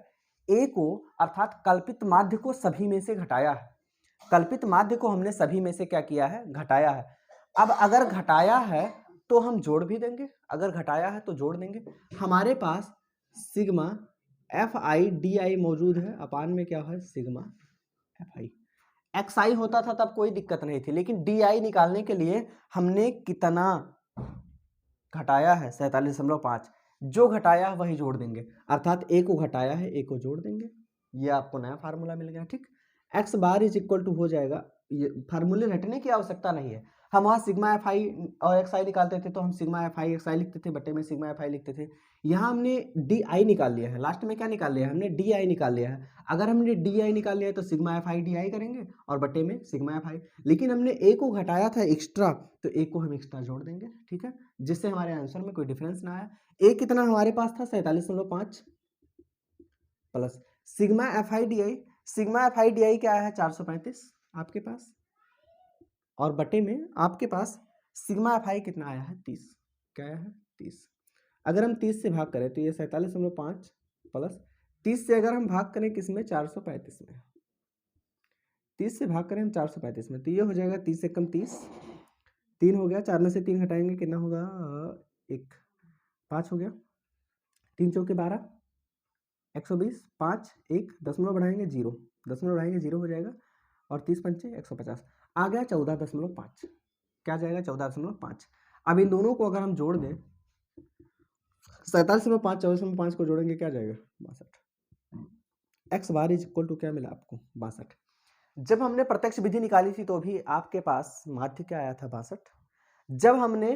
ए को अर्थात कल्पित माध्य को सभी में से घटाया है। कल्पित माध्य को हमने सभी में से क्या किया है? घटाया है। अब अगर घटाया है तो हम जोड़ भी देंगे, अगर घटाया है तो जोड़ देंगे। हमारे पास sigma F I D I मौजूद है, अपान में क्या है? Sigma F I. X I होता था तब कोई दिक्कत नहीं थी, लेकिन डी आई निकालने के लिए हमने कितना घटाया है? 47.5। जो घटाया है वही जोड़ देंगे, अर्थात ए को घटाया है, ए को जोड़ देंगे। ये आपको नया फार्मूला मिल गया, ठीक। X bar is equal to हो जाएगा, ये फार्मूले रटने की आवश्यकता नहीं है। हम वहाँ सिग्मा एफ आई और एक्स आई निकालते थे तो हम सिग्मा एफ आई एक्स आई लिखते थे, बटे में सिग्मा एफ आई लिखते थे। यहाँ हमने डी आई निकाल लिया है, लास्ट में क्या निकाल लिया है? हमने डी आई निकाल लिया है। अगर हमने डी आई निकाल लिया है तो सिग्मा एफ आई डी आई करेंगे और बटे में सिग्मा एफ आई। लेकिन हमने ए को घटाया था एक्स्ट्रा, तो ए को हम एक्स्ट्रा जोड़ देंगे, ठीक है, जिससे हमारे आंसर में कोई डिफरेंस ना आया। ए कितना हमारे पास था? 47.5 plus sigma F I D I. Sigma F I D आई क्या है? 435 आपके पास, और बटे में आपके पास सिग्मा एफ आई कितना आया है? 30। क्या आया है? 30। अगर हम 30 से भाग करें तो ये 47.5 प्लस 30 से अगर हम भाग करें किसमें? 435 में। 30 से भाग करें हम 435 में तो ये हो जाएगा 30 से कम 30, 3 हो गया, 4 में से 3 हटाएंगे कितना होगा? 1, 5 हो गया, 3 चौके 12, 120, 5, 1 दशमलव बढ़ाएंगे 0, दशमलव बढ़ाएंगे 0 हो जाएगा, और 30 पंचे 150 आ गया 14.5। क्या जाएगा? 14.5। अब इन दोनों को अगर हम जोड़ दें, 47.5 14.5 को जोड़ेंगे क्या जाएगा? 62। X bar is equal to क्या मिला आपको? 62। जब हमने प्रत्यक्ष विधि निकाली थी तो भी आपके पास माध्य क्या आया था? 62। जब हमने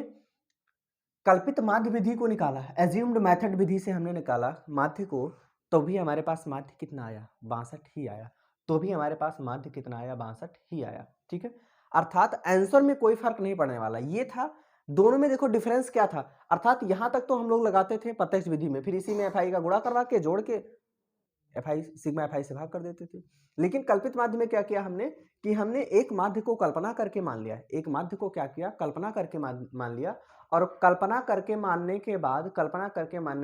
कल्पित माध्य विधि को निकाला, एज्यूम्ड मेथड विधि से हमने निकाला माध्य को, तो भी हमारे पास माध्य कितना आया? 62 ही आया। तो भी हमारे पास माध्य कितना आया? 62 ही आया, ठीक है। अर्थात आंसर में कोई फर्क नहीं पड़ने वाला। ये था, दोनों में देखो डिफरेंस क्या था, अर्थात यहां तक तो हम लोग लगाते थे प्रत्यक्ष विधि में, फिर इसी में एफ आई का गुणा करवा के जोड़ के F i sigma F I से भाग कर देते थे। लेकिन कल्पित माध्य में क्या किया हमने कि हमने एक माध्य को कल्पना करके मान लिया, एक माध्य को क्या किया? कल्पना करके मान लिया, और कल्पना करके मानने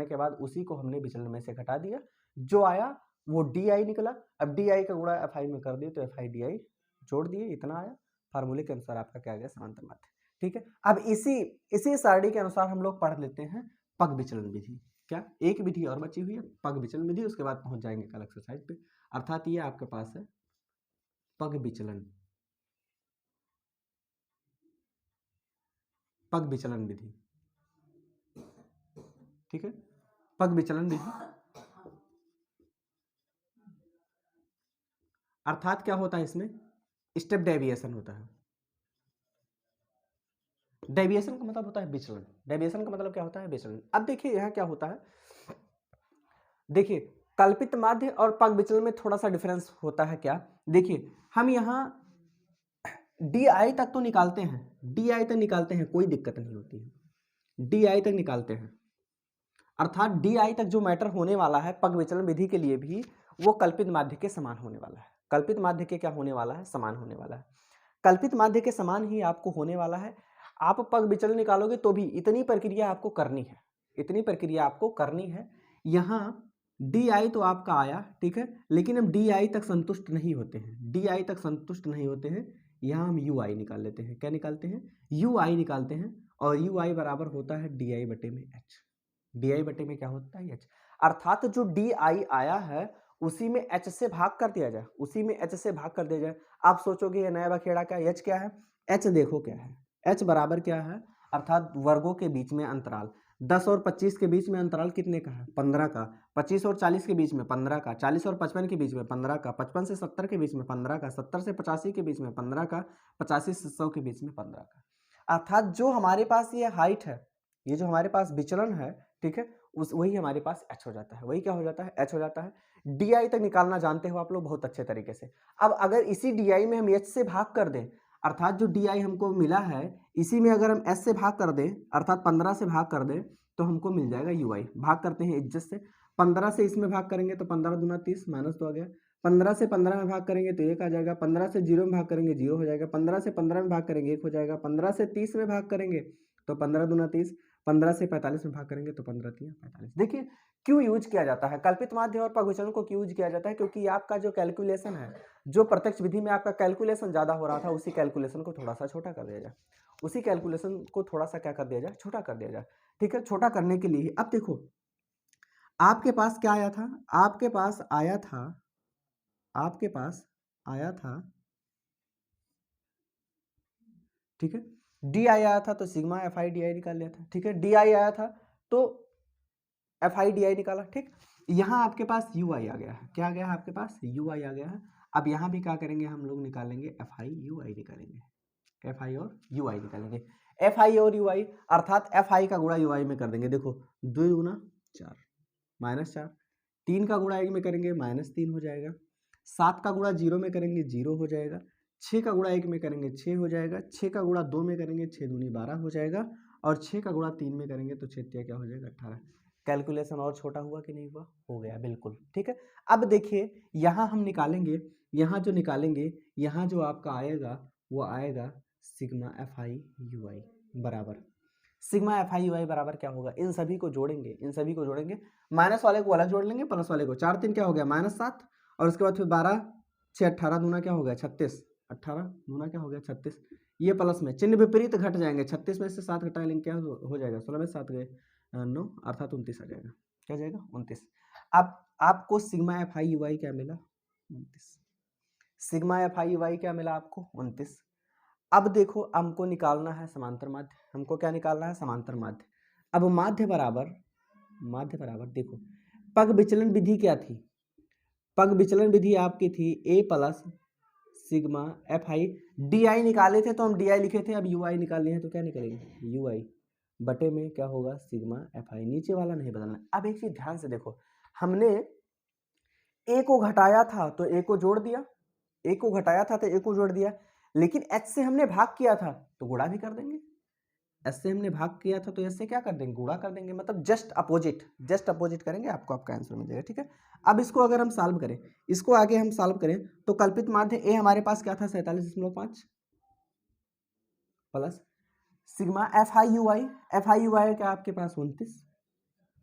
के बाद उसी को हमने विचलन में से घटा दिया, जो आया वो डी आई निकला। अब डी आई का गुणा एफ आई में कर दिए तो एफ आई डी आई जोड़ दिए, इतना आया। फार्मूले के अनुसार आपका क्या गया? समांतर माध्य, ठीक है। अब इसी सारणी के अनुसार हम लोग पढ़ लेते हैं पग विचलन विधि। क्या एक विधि और बची हुई है? पग विचलन विधि। उसके बाद पहुंच जाएंगे कल एक्सरसाइज पे। अर्थात ये आपके पास है पग विचलन, पग विचलन विधि, ठीक है। पग विचलन विधि अर्थात क्या होता है? इसमें स्टेप डेविएशन होता है। डेविएशन का मतलब होता है विचलन। डेविएशन का मतलब क्या होता है? विचलन। अब देखिए यहाँ क्या होता है, देखिए कल्पित माध्य और पग विचलन में थोड़ा सा डिफरेंस होता है। क्या? देखिए हम यहाँ डी आई तक तो निकालते हैं, डी आई तक निकालते हैं, कोई दिक्कत नहीं होती है, डी आई तक निकालते हैं। अर्थात डी आई तक जो मैटर होने वाला है पग विचलन विधि के लिए भी, वो कल्पित माध्य के समान होने वाला है। कल्पित माध्य के क्या होने वाला है? समान होने वाला है। कल्पित माध्य के समान ही आपको होने वाला है। आप पग विचलन निकालोगे तो भी इतनी प्रक्रिया आपको करनी है, इतनी प्रक्रिया आपको करनी है। यहाँ डी आई तो आपका आया, ठीक है, लेकिन हम डी आई तक संतुष्ट नहीं होते हैं, डी आई तक संतुष्ट नहीं होते हैं। यहाँ हम यू आई निकाल लेते हैं। क्या निकालते हैं? यू आई निकालते हैं, और यू आई बराबर होता है डी आई बटे में एच। डी आई बटे में क्या होता है? एच। अर्थात जो डी आई आया है उसी में एच से भाग कर दिया जाए, उसी में एच से भाग कर दिया जाए। आप सोचोगे ये नया बखेड़ा क्या? एच क्या है? एच देखो क्या है, एच बराबर क्या है? अर्थात वर्गों के बीच में अंतराल। 10 और 25 के बीच में अंतराल कितने का है? 15 का। 25 और 40 के बीच में 15 का। 40 और 55 के बीच में 15 का। 55 से 70 के बीच में 15 का। 70 से 85 के बीच में 15 का। 85 से 100 के बीच में 15 का। अर्थात जो हमारे पास ये हाइट है, ये जो हमारे पास विचलन है, ठीक है, वही हमारे पास एच हो जाता है। वही क्या हो जाता है? एच हो जाता है। डी आई तक निकालना जानते हो आप लोग बहुत अच्छे तरीके से। अब अगर इसी डी आई में हम एच से भाग कर दें, अर्थात जो डी आई हमको मिला है इसी में अगर हम एस से भाग कर दें, अर्थात 15 से भाग कर दें, तो हमको मिल जाएगा यू आई। भाग करते हैं इज्जत से, 15 से इसमें भाग करेंगे तो 15 दूना 30 -2 आ गया। 15 से 15 में भाग करेंगे तो 1 आ जाएगा। 15 से 0 में भाग करेंगे 0 हो जाएगा। 15 से 15 में भाग करेंगे 1 हो जाएगा। 15 से 30 में भाग करेंगे तो 15 दूना 30। 15 से 45 में भाग करेंगे तो 15 3 45। देखिए क्यों यूज किया जाता है कल्पित माध्य और पगविचलन को, क्यों यूज किया जाता है? क्योंकि आपका जो कैलकुलेशन है, जो प्रत्यक्ष विधि में आपका कैलकुलेशन ज़्यादा हो रहा था, उसी कैलकुलेशन को थोड़ा सा छोटा कर दिया जाए। उसी कैलकुलेशन को थोड़ा सा क्या कर दिया जाए, छोटा कर दिया जाए। ठीक है, छोटा करने के लिए अब देखो आपके पास क्या आया था, आपके पास आया था, आपके पास आया था, ठीक है, डी आई आया था तो सिग्मा एफ आई डी आई निकाल लिया था। ठीक है, डी आई आया था तो एफ आई डी आई निकाला। ठीक, यहाँ आपके पास यू आई आ गया है। क्या आ गया है आपके पास? यू आई आ गया है। अब यहाँ भी क्या करेंगे हम लोग, निकालेंगे एफ आई यू आई निकालेंगे, एफ आई और यू आई निकालेंगे। एफ आई और यू आई अर्थात एफ आई का गुणा यू आई में कर देंगे। देखो 2 गुना 4 -4, 3 का गुणा 1 में करेंगे -3 हो जाएगा। 7 का गुणा 0 में करेंगे 0 हो जाएगा। 6 का गुणा 1 में करेंगे 6 हो जाएगा। 6 का गुणा 2 में करेंगे 6 दूनी 12 हो जाएगा। और 6 का गुणा 3 में करेंगे तो 6 क्या हो जाएगा 18। कैलकुलेशन और छोटा हुआ कि नहीं हुआ? हो गया, बिल्कुल। ठीक है, अब देखिए यहाँ हम निकालेंगे, यहाँ जो निकालेंगे, यहाँ जो आपका आएगा वो आएगा सिग्मा एफ आई यू आई बराबर, सिग्मा एफ आई यू आई बराबर क्या होगा, इन सभी को जोड़ेंगे, इन सभी को जोड़ेंगे, माइनस वाले को अलग जोड़ लेंगे, प्लस वाले को। 4 3 क्या हो गया -7, और उसके बाद फिर 12 6 18 दूना क्या हो गया 36, 18 दूना क्या हो गया 36। ये प्लस में चिन्ह विपरीत घट जाएंगे, 36 में से 7 घटा लेंगे क्या हो जाएगा, 16 में 7 गए 9 अर्थात 29 आ जाएगा। क्या जाएगा 29। अब आपको sigma F I U I क्या मिला 29, sigma F I U I क्या मिला आपको 29। अब देखो हमको निकालना है समांतर माध्य, हमको क्या निकालना है समांतर माध्य। अब माध्य बराबर, माध्य बराबर देखो पग विचलन विधि क्या थी, पग विचलन विधि आपकी थी A plus sigma F I, D I निकाले थे तो हम डी आई लिखे थे, अब यू आई निकालनी है तो क्या निकलेंगे यू आई बटे में क्या होगा सिग्मा एफ आई, नीचे वाला नहीं बदलना। अब एक चीज ध्यान से देखो, हमने ए को घटाया था तो ए को जोड़ दिया, ए को घटाया था तो ए को जोड़ दिया, लेकिन एच से हमने भाग किया था तो गुणा भी कर देंगे। एस से हमने भाग किया था तो एस से क्या कर देंगे, गुणा कर देंगे, मतलब जस्ट अपोजिट, जस्ट अपोजिट करेंगे, आपको आपका आंसर मिल जाएगा। ठीक है, अब इसको अगर हम सॉल्व करें, इसको आगे हम सॉल्व करें तो कल्पित माध्य ए हमारे पास क्या था 47.5 plus sigma F I U I, F I U I क्या आपके पास 29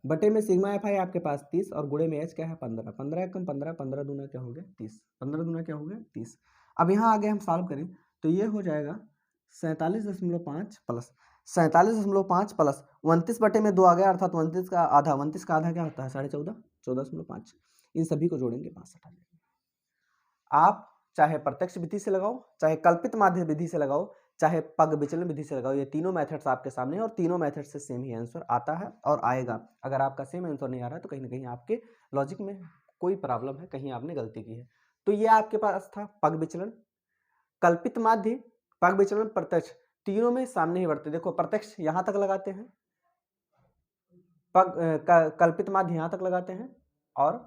बटे में सिग्मा एफ आई आपके पास 30 और गुणे में एच क्या है 15, 15 कम 15, 15 दूना क्या हो गया 30, 15 दूना क्या हो गया 30। अब यहाँ आगे हम सॉल्व करें तो ये हो जाएगा 47.5 प्लस 47.5 प्लस 29 बटे में 2 आ गया, अर्थात 29 का आधा, 29 का आधा क्या होता है 14.5, 14.5, इन सभी को जोड़ेंगे 62 आ जाएगा। आप चाहे प्रत्यक्ष विधि से लगाओ, चाहे कल्पित माध्य विधि से लगाओ, चाहे पग विचलन विधि से लगाओ, ये तीनों मेथड्स आपके सामने और तीनों मेथड से सेम ही आंसर आता है और आएगा। अगर आपका सेम आंसर नहीं आ रहा है तो कहीं ना कहीं आपके लॉजिक में कोई प्रॉब्लम है, कहीं आपने गलती की है। तो ये आपके पास था पग विचलन, कल्पित माध्य, पग विचलन, प्रत्यक्ष, तीनों में सामने ही बढ़ते। देखो प्रत्यक्ष यहां तक लगाते हैं, कल्पित माध्य यहां तक लगाते हैं और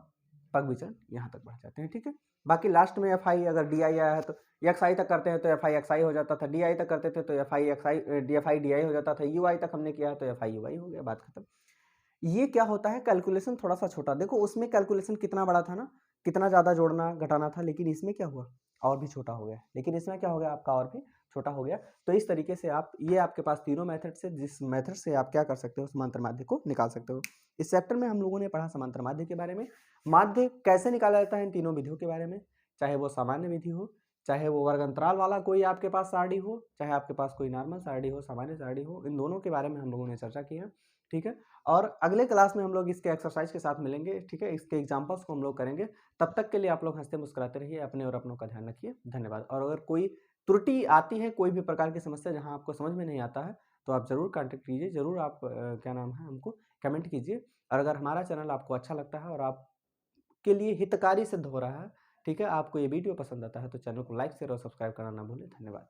पग विचलन यहां तक बढ़ जाते हैं। ठीक है, बाकी लास्ट में एफ आई अगर डी आई आया है तो एक्स आई तक करते हैं तो एफ आई एक्स आई हो जाता था, डी आई तक करते थे तो F I x I D आई हो जाता था, यू आई तक हमने किया है तो एफ आई यू आई हो गया, बात खत्म। ये क्या होता है, कैलकुलेशन थोड़ा सा छोटा, देखो उसमें कैलकुलेशन कितना बड़ा था ना, कितना ज़्यादा जोड़ना घटाना था, लेकिन इसमें क्या हुआ और भी छोटा हो गया, लेकिन इसमें क्या हो गया आपका और भी छोटा हो गया। तो इस तरीके से आप, ये आपके पास तीनों मेथड से, जिस मेथड से आप क्या कर सकते हो समांतर माध्य को निकाल सकते हो। इस चैप्टर में हम लोगों ने पढ़ा समांतर माध्य के बारे में, माध्य कैसे निकाला जाता है इन तीनों विधियों के बारे में, चाहे वो सामान्य विधि हो, चाहे वो वर्ग अंतराल वाला कोई आपके पास सारणी हो, चाहे आपके पास कोई नॉर्मल सारणी हो, सामान्य सारणी हो, इन दोनों के बारे में हम लोगों ने चर्चा की है। ठीक है, और अगले क्लास में हम लोग इसके एक्सरसाइज के साथ मिलेंगे। ठीक है, इसके एग्जांपल्स को हम लोग करेंगे। तब तक के लिए आप लोग हंसते मुस्कुराते रहिए, अपने और अपनों का ध्यान रखिए। धन्यवाद। और अगर कोई त्रुटि आती है, कोई भी प्रकार की समस्या जहां आपको समझ में नहीं आता है, तो आप जरूर कांटेक्ट कीजिए, जरूर आप क्या नाम है हमको कमेंट कीजिए। और अगर हमारा चैनल आपको अच्छा लगता है और आपके लिए हितकारी सिद्ध हो रहा है, ठीक है, आपको ये वीडियो पसंद आता है, तो चैनल को लाइक शेयर और सब्सक्राइब करना ना भूलें। धन्यवाद।